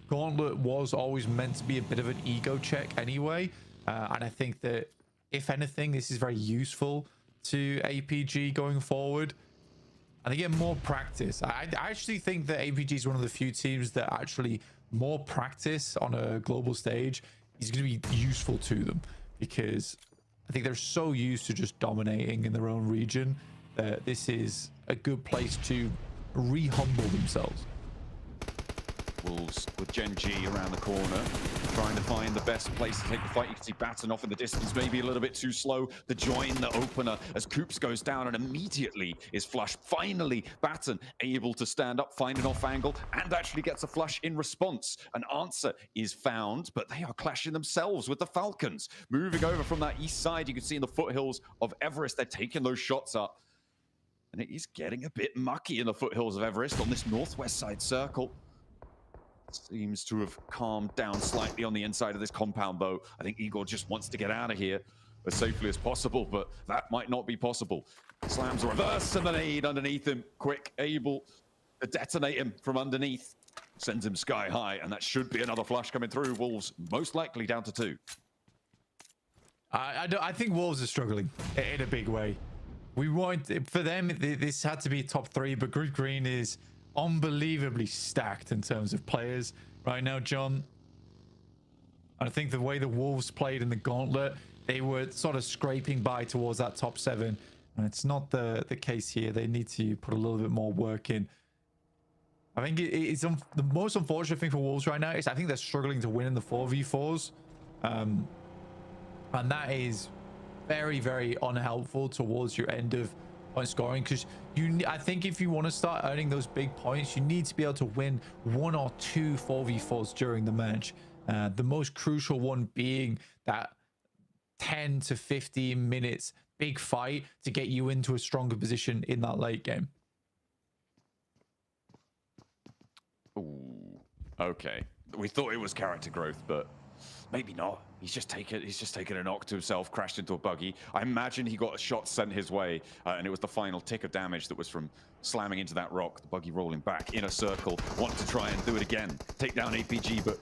Gauntlet was always meant to be a bit of an ego check anyway. And I think that, if anything, this is very useful to APG going forward. And they get more practice. I actually think that APG is one of the few teams that actually more practice on a global stage is going to be useful to them. Because I think they're so used to just dominating in their own region that this is a good place to re-humble themselves. Wolves with Gen G around the corner, trying to find the best place to take the fight. You can see Batten off in the distance, maybe a little bit too slow. The join, the opener, as Coops goes down and immediately is flushed. Finally, Batten able to stand up, find an off angle, and actually gets a flush in response. An answer is found, but they are clashing themselves with the Falcons. Moving over from that east side, you can see in the foothills of Everest, they're taking those shots up. And it is getting a bit mucky in the foothills of Everest on this northwest side circle. Seems to have calmed down slightly on the inside of this compound, though. I think Igor just wants to get out of here as safely as possible, but that might not be possible. Slams a reverse and the nade underneath him. Quick, able to detonate him from underneath. Sends him sky high, and that should be another flush coming through. Wolves most likely down to 2. I think Wolves are struggling in a big way. We want, for them, this had to be top 3, but Group Green is unbelievably stacked in terms of players right now, John. I think the way the Wolves played in the gauntlet, they were sort of scraping by towards that top 7, and it's not the case here. They need to put a little bit more work in. I think it's the most unfortunate thing for Wolves right now is I think they're struggling to win in the 4v4s, and that is very, very unhelpful towards your end of point scoring, because I think if you want to start earning those big points, you need to be able to win 1 or 2 4v4s during the match. The most crucial one being that 10 to 15 minutes big fight to get you into a stronger position in that late game. Ooh, okay. We thought it was character growth, but maybe not. He's just taken a knock to himself, crashed into a buggy. I imagine he got a shot sent his way, and it was the final tick of damage that was from slamming into that rock. The buggy rolling back in a circle, want to try and do it again, take down APG, but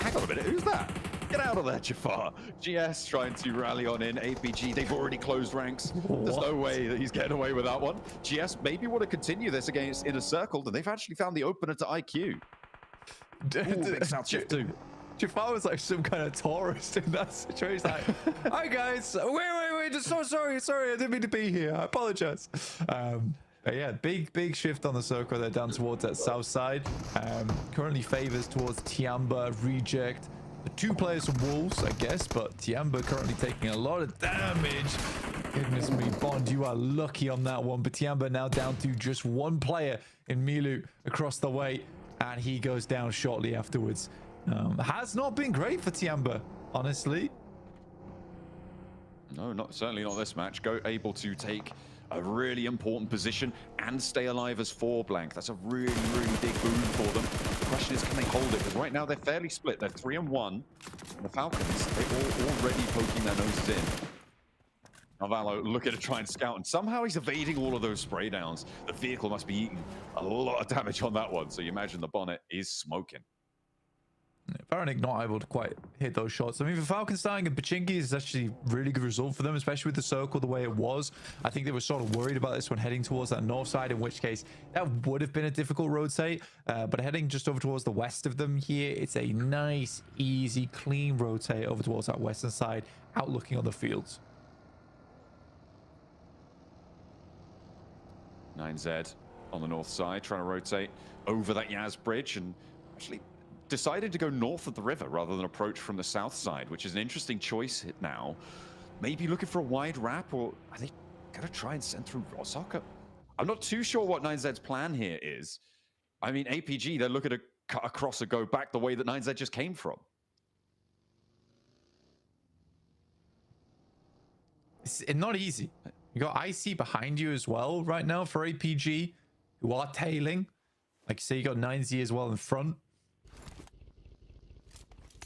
hang on a minute, who's that? Get out of there, Jafar. GS trying to rally on in. APG, they've already closed ranks. There's no way that he's getting away with that one. GS maybe want to continue this against Inner Circle, and they've actually found the opener to IQ. Ooh, big South Shift 2. Jafar was like some kind of tourist in that situation. Like, hi guys, wait, so sorry, I didn't mean to be here. I apologize. But yeah, big shift on the circle. They're down towards that south side. Currently favors towards Tiamba, Reject. The 2 players from Wolves, I guess, but Tiamba currently taking a lot of damage. Goodness me, Bond, you are lucky on that one. But Tiamba now down to just 1 player in Milu across the way, and he goes down shortly afterwards. Has not been great for Tiamba, honestly. No, certainly not this match. Able to take a really important position and stay alive as 4 blank. That's a really, really big boon for them. The question is, can they hold it? Because right now they're fairly split. They're 3-1. And the Falcons, they're already poking their noses in. Navallo looking to try and scout, and somehow he's evading all of those spray downs. The vehicle must be eating a lot of damage on that one. So you imagine the bonnet is smoking. Varanik not able to quite hit those shots. I mean, for Falcon starting and Pachinki is actually a really good result for them, especially with the circle the way it was. I think they were sort of worried about this one heading towards that north side, in which case that would have been a difficult rotate. But heading just over towards the west of them here, it's a nice, easy, clean rotate over towards that western side, out looking on the fields. 9Z on the north side, trying to rotate over that Yaz bridge and actually decided to go north of the river rather than approach from the south side, which is an interesting choice now. Maybe looking for a wide wrap, or are they going to try and send through Rozok? I'm not too sure what 9Z's plan here is. I mean, APG, they're looking to cut across and go back the way that 9Z just came from. It's not easy. You got IC behind you as well right now for APG, who are tailing. Like you say, you got 9Z as well in front.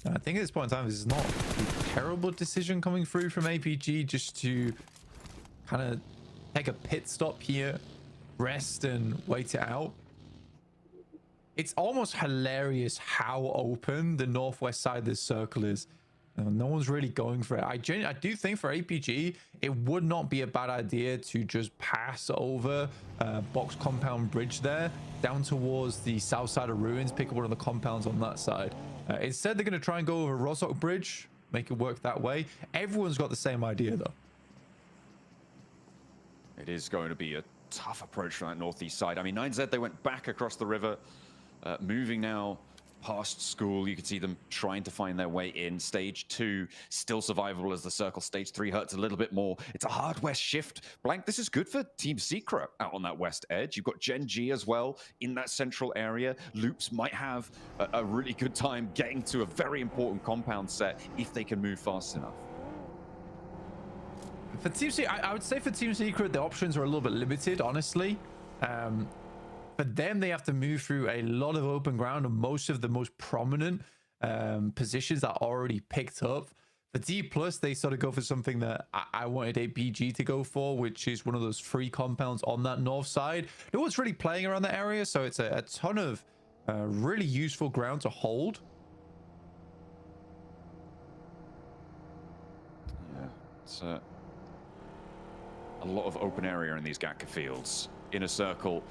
I think at this point in time, this is not a terrible decision coming through from APG, just to kind of take a pit stop here, rest and wait it out. It's almost hilarious how open the northwest side of this circle is. No one's really going for it. I do think for APG, it would not be a bad idea to just pass over Box Compound Bridge there, down towards the south side of Ruins, pick up one of the compounds on that side. Instead, they're going to try and go over Rozok Bridge, make it work that way. Everyone's got the same idea, though. It is going to be a tough approach from that northeast side. I mean, 9Z, they went back across the river, moving now past school. You can see them trying to find their way in. Stage 2 still survivable as the circle. Stage 3 hurts a little bit more. It's a hard west shift. Blank, this is good for Team Secret out on that west edge. You've got Gen G as well in that central area. Loops might have a really good time getting to a very important compound set if they can move fast enough. For Team Secret, I would say for Team Secret, the options are a little bit limited, honestly. For them, they have to move through a lot of open ground, and most of the most prominent positions are already picked up. For D+, they sort of go for something that I wanted APG to go for, which is one of those free compounds on that north side. No one's really playing around that area, so it's a ton of really useful ground to hold. Yeah, it's a lot of open area in these Gatka fields. Inner circle.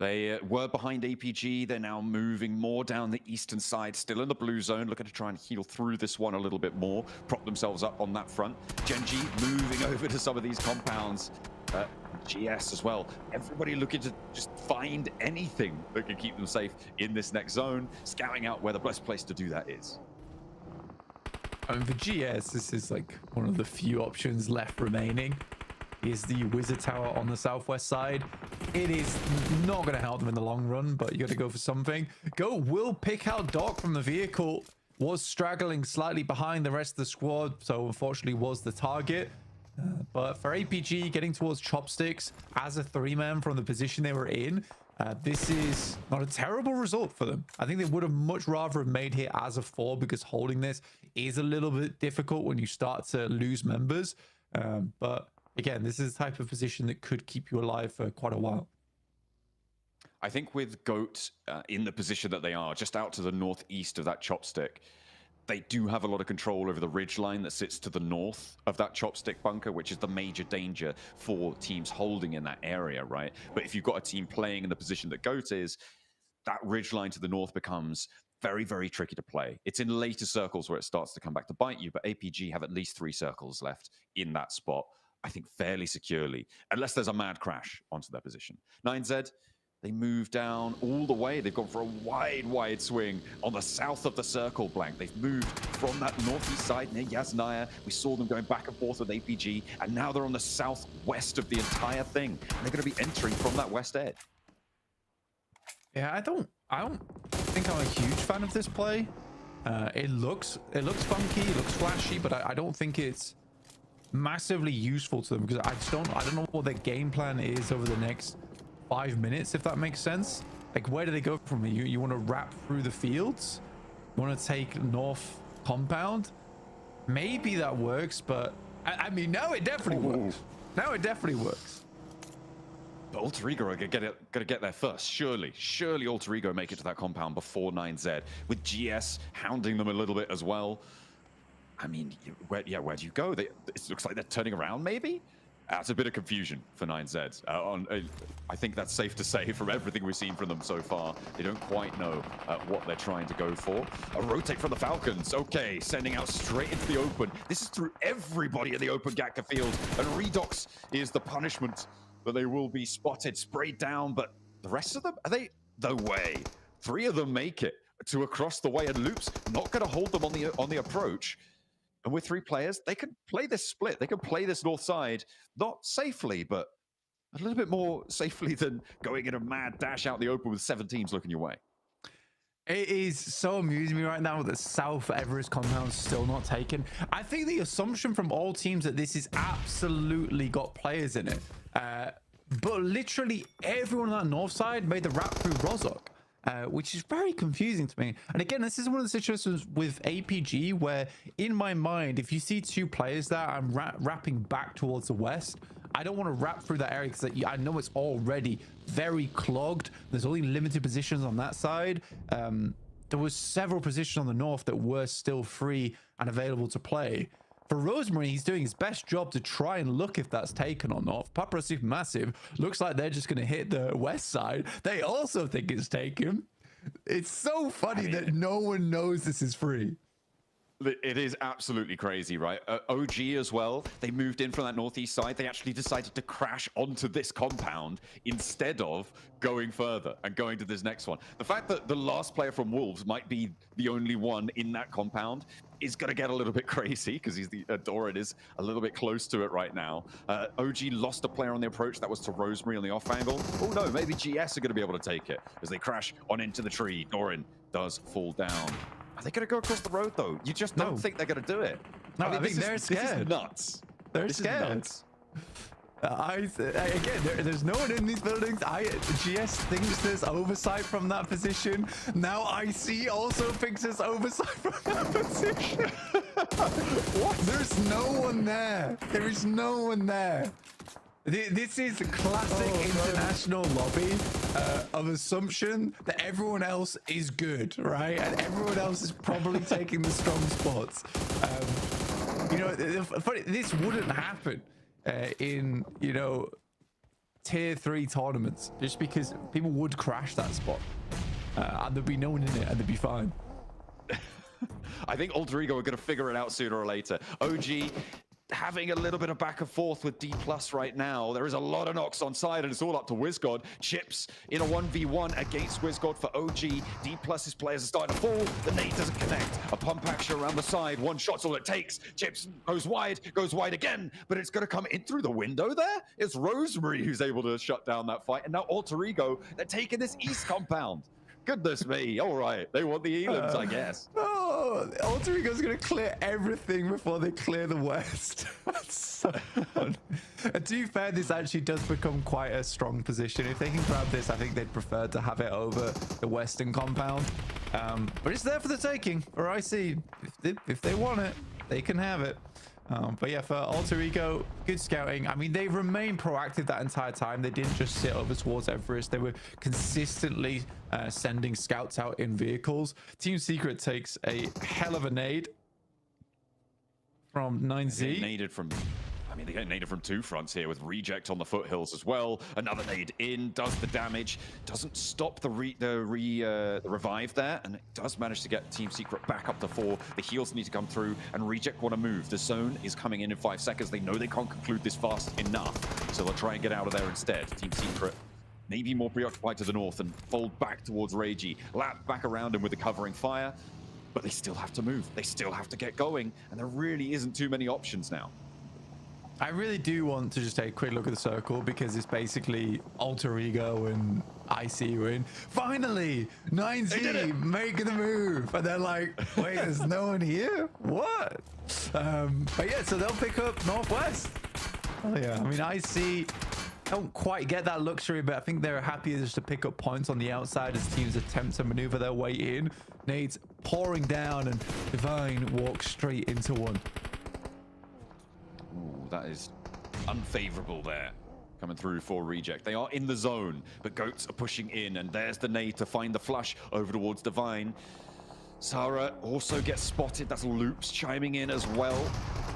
They were behind APG. They're now moving more down the eastern side, still in the blue zone, looking to try and heal through this one a little bit more, prop themselves up on that front. Gen G moving over to some of these compounds. GS as well. Everybody looking to just find anything that can keep them safe in this next zone, scouting out where the best place to do that is. I mean, for GS, this is like one of the few options left remaining. Is the Wizard Tower on the southwest side. It is not going to help them in the long run, but you got to go for something. Go will pick out Doc from the vehicle. Was straggling slightly behind the rest of the squad, so unfortunately was the target. But for APG, getting towards Chopsticks as a 3-man from the position they were in, this is not a terrible result for them. I think they would have much rather have made here as a 4, because holding this is a little bit difficult when you start to lose members. But again, this is the type of position that could keep you alive for quite a while. I think with GOAT in the position that they are, just out to the northeast of that Chopstick, they do have a lot of control over the ridge line that sits to the north of that Chopstick bunker, which is the major danger for teams holding in that area, right? But if you've got a team playing in the position that GOAT is, that ridge line to the north becomes very, very tricky to play. It's in later circles where it starts to come back to bite you, but APG have at least 3 circles left in that spot. I think fairly securely, unless there's a mad crash onto their position. 9Z, they move down all the way. They've gone for a wide swing on the south of the circle, Blank. They've moved from that northeast side near Yasnaya. We saw them going back and forth with APG, and now they're on the southwest of the entire thing. And they're going to be entering from that west edge. Yeah, I don't think I'm a huge fan of this play. It looks funky, it looks flashy, but I don't think it's massively useful to them, because I don't know what their game plan is over the next 5 minutes, if that makes sense. Like, where do they go from here? You want to wrap through the fields? You want to take north compound? Maybe that works, but I mean, now it definitely works. Now it definitely works. But Alter Ego are gonna get there first. Surely Alter Ego make it to that compound before 9Z, with GS hounding them a little bit as well. I mean, where do you go? It looks like they're turning around, maybe? That's a bit of confusion for 9Z. I think that's safe to say from everything we've seen from them so far. They don't quite know what they're trying to go for. A rotate from the Falcons. Okay, sending out straight into the open. This is through everybody in the open Gatka field. And Redox is the punishment, but they will be spotted, sprayed down. But the rest of them, are they? No way. 3 of them make it to across the way, and Loop's not going to hold them on the approach. And with 3 players, they can play this split. They can play this north side, not safely, but a little bit more safely than going in a mad dash out the open with 7 teams looking your way. It is so amusing me right now that South Everest compound's still not taken. I think the assumption from all teams that this is absolutely got players in it. But literally everyone on that north side made the wrap through Rozok. Which is very confusing to me. And again, this is one of the situations with APG where, in my mind, if you see 2 players there, I'm wrapping back towards the west. I don't want to wrap through that area because I know it's already very clogged. There's only limited positions on that side. There was several positions on the north that were still free and available to play. For Rosemary, he's doing his best job to try and look if that's taken or not. Papra Supermassive looks like they're just going to hit the west side. They also think it's taken. It's so funny that no one knows this is free. It is absolutely crazy, right? OG as well. They moved in from that northeast side. They actually decided to crash onto this compound instead of going further and going to this next one. The fact that the last player from Wolves might be the only one in that compound is going to get a little bit crazy because he's Doran is a little bit close to it right now. OG lost a player on the approach. That was to Rosemary on the off angle. Oh no, maybe GS are going to be able to take it as they crash on into the tree. Doran does fall down. Are they going to go across the road, though? You just don't think they're going to do it. No, I think they're scared. This is nuts. They're scared. Again, there's no one in these buildings. GS thinks there's oversight from that position. Now IC also thinks there's oversight from that position. What? There's no one there. There is no one there. This is a classic international lobby of assumption that everyone else is good, right? And everyone else is probably taking the strong spots. You know, funny, this wouldn't happen in, you know, tier 3 tournaments, just because people would crash that spot and there'd be no one in it and they'd be fine. I think Alter Ego are going to figure it out sooner or later. OG having a little bit of back and forth with D+ right now. There is a lot of knocks on side, and it's all up to WizGod. Chips in a 1v1 against WizGod for OG. D+'s players are starting to fall. The nade doesn't connect. A pump action around the side. One shot's all it takes. Chips goes wide again, but it's going to come in through the window there. It's Rosemary who's able to shut down that fight, and now Alter Ego, they're taking this east compound. Goodness me. All right. They want the elims, I guess. Oh, Alter Ego's going to clear everything before they clear the west. That's so fun. And to be fair, this actually does become quite a strong position. If they can grab this, I think they'd prefer to have it over the western compound. But it's there for the taking, or I see. If they want it, they can have it. But yeah, for Alter Ego, good scouting. I mean, they remained proactive that entire time. They didn't just sit over towards Everest. They were consistently sending scouts out in vehicles. Team Secret takes a hell of a nade from 9Z. Naded from... I mean, they get naded from 2 fronts here with Reject on the foothills as well. Another nade in, does the damage, doesn't stop the revive there, and it does manage to get Team Secret back up to 4. The heals need to come through, and Reject want to move. The zone is coming in 5 seconds. They know they can't conclude this fast enough, so they'll try and get out of there instead. Team Secret maybe more preoccupied to the north and fold back towards Ragey. Lap back around him with the covering fire, but they still have to move. They still have to get going, and there really isn't too many options now. I really do want to just take a quick look at the circle because it's basically Alter Ego and IC win. Finally, 9Z making the move. And they're like, wait, there's no one here? What? But yeah, so they'll pick up Northwest. Oh yeah, I mean, IC don't quite get that luxury, but I think they're happier just to pick up points on the outside as teams attempt to maneuver their way in. Nades pouring down and Divine walks straight into one. Ooh, that is unfavorable there. coming through for Reject. They are in the zone, but Goats are pushing in, and there's the nade to find the flush over towards Divine. Sarah also gets spotted. That's Loops chiming in as well.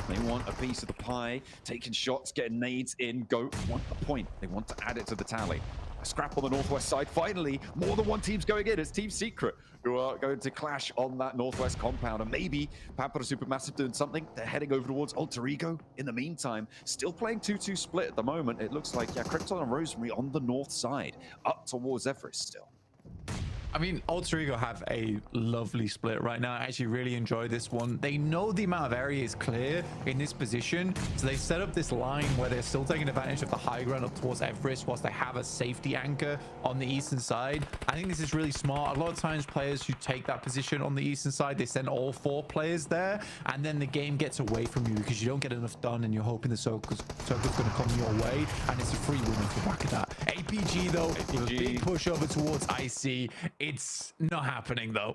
They want a piece of the pie, taking shots, getting nades in. Goat want a point. They want to add it to the tally. A scrap on the northwest side. Finally, more than one team's going in. It's Team Secret who are going to clash on that northwest compound. And maybe Pamper Supermassive doing something. They're heading over towards Alter Ego. In the meantime, still playing 2-2 split at the moment. It looks like, yeah, Krypton and Rosemary on the north side, up towards Everest still. I mean, Alter Ego have a lovely split right now. I actually really enjoy this one. They know the amount of area is clear in this position, so they set up this line where they're still taking advantage of the high ground up towards Everest whilst they have a safety anchor on the eastern side. I think this is really smart. A lot of times players who take that position on the eastern side, they send all 4 players there, and then the game gets away from you because you don't get enough done and you're hoping the circle's going to come your way, and it's a free win off the back of that. APG though, with a big push over towards IC. It's not happening though.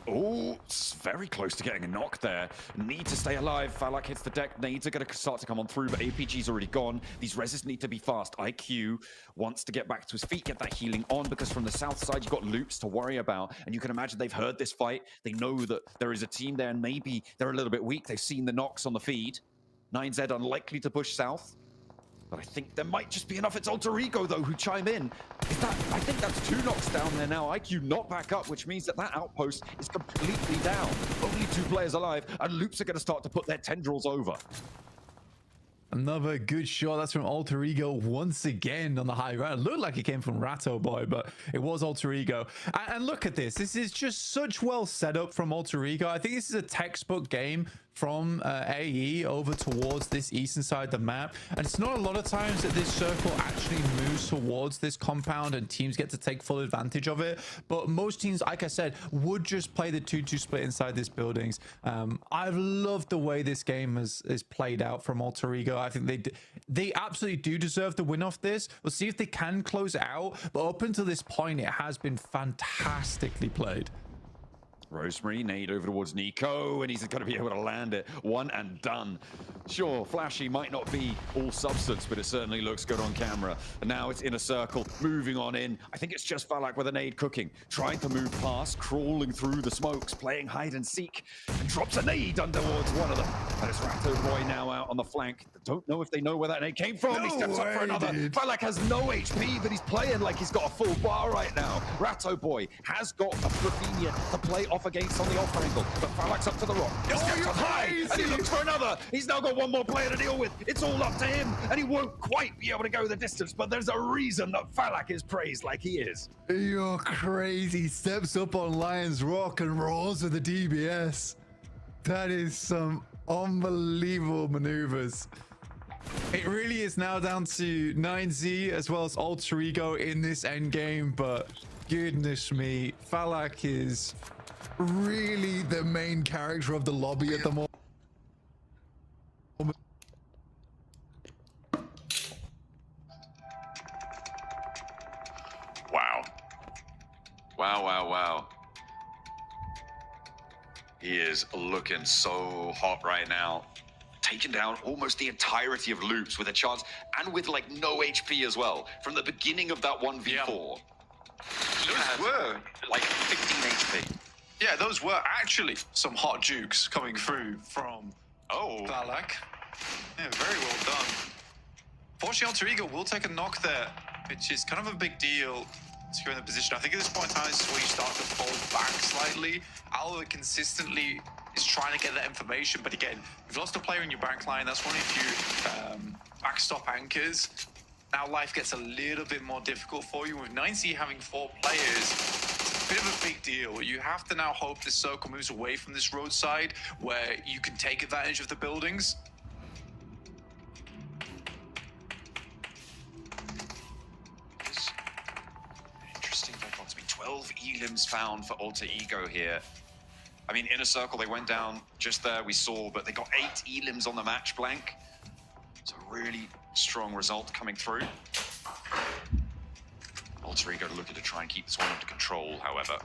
Oh, it's very close to getting a knock there. Need to stay alive. Falak hits the deck. Nades are going to start to come on through, but APG's already gone. These reses need to be fast. IQ wants to get back to his feet, get that healing on, because from the south side, you've got Loops to worry about. And you can imagine they've heard this fight. They know that there is a team there, and maybe they're a little bit weak. They've seen the knocks on the feed. 9Z unlikely to push south. But I think there might just be enough. It's Alter Ego, though, who chime in. I think that's 2 knocks down there now. IQ not back up, which means that outpost is completely down. Only 2 players alive, and Loops are going to start to put their tendrils over. Another good shot. That's from Alter Ego once again on the high ground. It looked like it came from Ratto Boy, but it was Alter Ego. And look at this. This is just such well set up from Alter Ego. I think this is a textbook game from AE over towards this eastern side of the map. And it's not a lot of times that this circle actually moves towards this compound and teams get to take full advantage of it. But most teams, like I said, would just play the 2-2 split inside these buildings. I've loved the way this game is played out from Alter Ego. I think they absolutely do deserve the win off this. We'll see if they can close it out. But up until this point, it has been fantastically played. Rosemary, nade over towards Nico, and he's going to be able to land it. One and done. Sure, flashy might not be all substance, but it certainly looks good on camera. And now it's in a circle, moving on in. I think it's just Falak with a nade cooking, trying to move past, crawling through the smokes, playing hide and seek, and drops a nade under towards one of them. And it's Ratto Boy now out on the flank. Don't know if they know where that nade came from. He steps up for another. Falak has no HP, but he's playing like he's got a full bar right now. Ratto Boy has got a Rafinha to play off against on the off angle, but Falak's up to the rock. He steps up high, and he looks for another. He's now got one more player to deal with. It's all up to him, and he won't quite be able to go the distance, but there's a reason that Falak is praised like he is. You're crazy. Steps up on Lion's Rock and rolls with the DBS. That is some unbelievable maneuvers. It really is now down to 9Z as well as Alter Ego in this end game, but goodness me, Falak is really the main character of the lobby at the moment. Wow. Wow, wow, wow. He is looking so hot right now. Taking down almost the entirety of Loops with a chance, and with like no HP as well. From the beginning of that 1v4, he had were like 15 HP. Yeah, those were actually some hot jukes coming through from Falak. Yeah, very well done. Fortunately, Alter Ego will take a knock there, which is kind of a big deal to go in the position. I think at this point in time, this is where you start to fall back slightly. Alva consistently is trying to get that information, but again, you've lost a player in your back line. That's one of your backstop anchors. Now life gets a little bit more difficult for you. With 9C having 4 players, bit of a big deal. You have to now hope this circle moves away from this roadside where you can take advantage of the buildings. Interesting dichotomy. 12 elims found for Alter Ego here. I mean, in a circle, they went down just there, we saw, but they got 8 elims on the match blank. So really strong result coming through. Alter Ego looking to try and keep this one under control, however.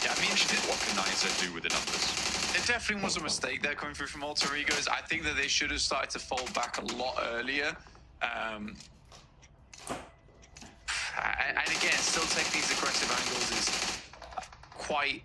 Yeah, I mean, what can 9Z do with the numbers? It definitely was a mistake there coming through from Alter Egos. I think that they should have started to fall back a lot earlier. And again, still taking these aggressive angles is quite...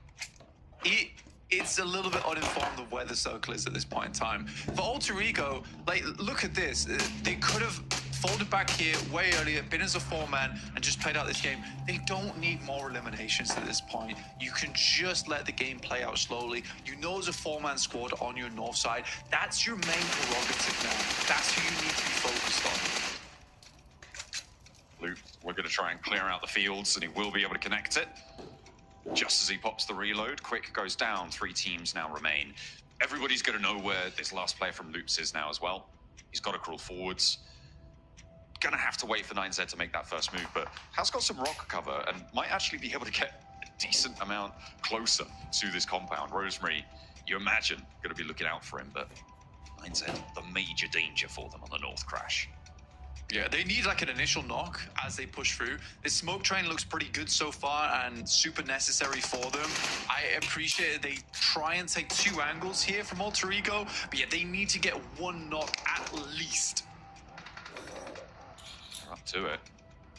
It's a little bit uninformed of where the circle is at this point in time. For Alter Ego, like, look at this. They could have folded back here way earlier, been as a 4-man, and just played out this game. They don't need more eliminations at this point. You can just let the game play out slowly. You know there's a 4-man squad on your north side. That's your main prerogative now. That's who you need to be focused on. Luke, we're going to try and clear out the fields, and he will be able to connect it. Just as he pops the reload, Quick goes down. 3 teams now remain. Everybody's going to know where this last player from Loops is now as well. He's got to crawl forwards. Gonna have to wait for 9Z to make that first move, but has got some rock cover and might actually be able to get a decent amount closer to this compound. Rosemary, you imagine, gonna be looking out for him, but 9Z, the major danger for them on the North Crash. Yeah, they need like an initial knock as they push through. This smoke train looks pretty good so far and super necessary for them. I appreciate it. They try and take 2 angles here from Alter Ego, but yeah, they need to get 1 knock at least. Up to it.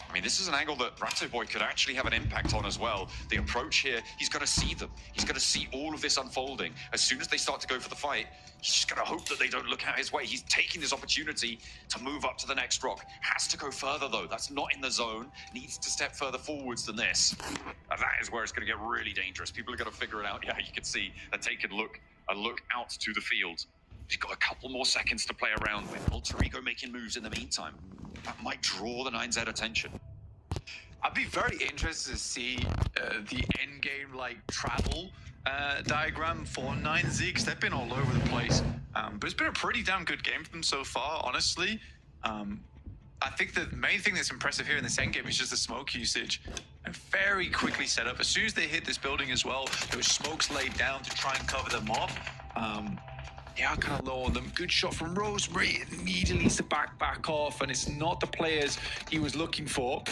I mean, this is an angle that Ratto Boy could actually have an impact on as well. The approach here, he's got to see them. He's got to see all of this unfolding. As soon as they start to go for the fight, he's just going to hope that they don't look out his way. He's taking this opportunity to move up to the next rock. Has to go further, though. That's not in the zone. Needs to step further forwards than this. And that is where it's going to get really dangerous. People are going to figure it out. Yeah, you can see they're taking a look out to the field. He's got a couple more seconds to play around with. Alter Ego making moves in the meantime. That might draw the 9Z attention. I'd be very interested to see the end game like travel diagram for 9Z, because they've been all over the place. But it's been a pretty damn good game for them so far, honestly. I think the main thing that's impressive here in this end game is just the smoke usage. And very quickly set up. As soon as they hit this building as well, there was smokes laid down to try and cover them up. Yeah, kind of low on them. Good shot from Rosemary. It immediately needs to back off, and it's not the players he was looking for.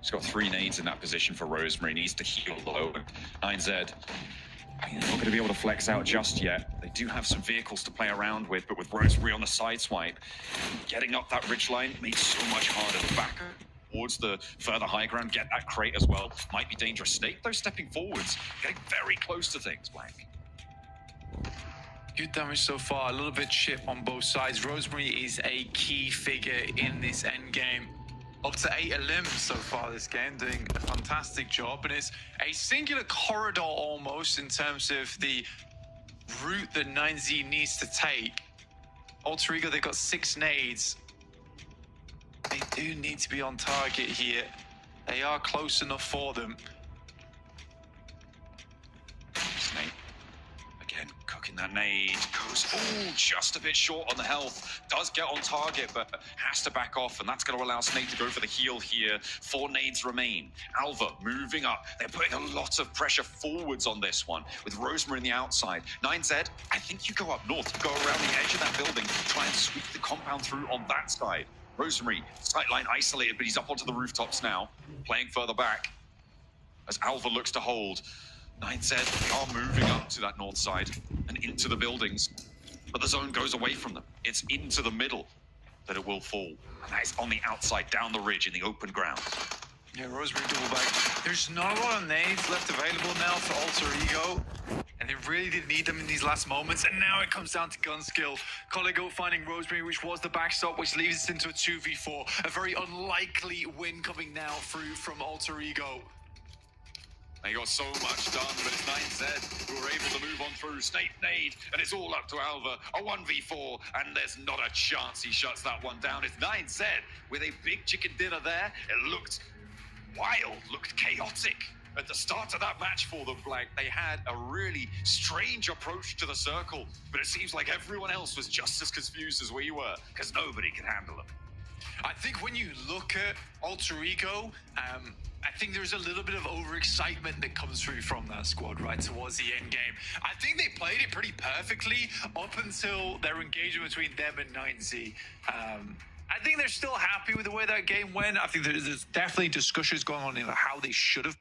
He's got 3 nades in that position for Rosemary. Needs to heal low. 9Z, I mean, they're not going to be able to flex out just yet. They do have some vehicles to play around with, but with Rosemary on the side swipe, getting up that ridge line makes so much harder. The back towards the further high ground, get that crate as well. Might be dangerous. Snake, though, stepping forwards, getting very close to things, Blank. Good damage so far, a little bit chip on both sides. Rosemary is a key figure in this end game. Up to 8 elims so far this game, doing a fantastic job. And it's a singular corridor almost in terms of the route that 9Z needs to take. Alter Ego, they've got 6 nades. They do need to be on target here. They are close enough for them. Snake. Again, cooking that nade. Goes, oh, just a bit short on the health. Does get on target, but has to back off, and that's going to allow Snake to go for the heal here. 4 nades remain. Alva moving up. They're putting a lot of pressure forwards on this one, with Rosemary on the outside. 9Z, I think you go up north. You go around the edge of that building, try and sweep the compound through on that side. Rosemary, sightline isolated, but he's up onto the rooftops now, playing further back as Alva looks to hold. 9Z, they are moving up to that north side and into the buildings, but the zone goes away from them. It's into the middle that it will fall, and that is on the outside, down the ridge in the open ground. Yeah, Rosemary double back. There's not a lot of nades left available now for Alter Ego, and they really did need them in these last moments, and now it comes down to gun skill. Colego finding Rosemary, which was the backstop, which leaves us into a 2v4. A very unlikely win coming now through from Alter Ego. They got so much done, but it's 9Z who are able to move on through. Snake nade, and it's all up to Alva. A 1v4, and there's not a chance he shuts that one down. It's 9Z with a big chicken dinner there. It looked wild, looked chaotic at the start of that match for them, Blank. They had a really strange approach to the circle, but it seems like everyone else was just as confused as we were, because nobody could handle them. I think when you look at Alter Ego, I think there's a little bit of overexcitement that comes through from that squad right towards the end game. I think they played it pretty perfectly up until their engagement between them and 9Z. I think they're still happy with the way that game went. I think there's definitely discussions going on in how they should have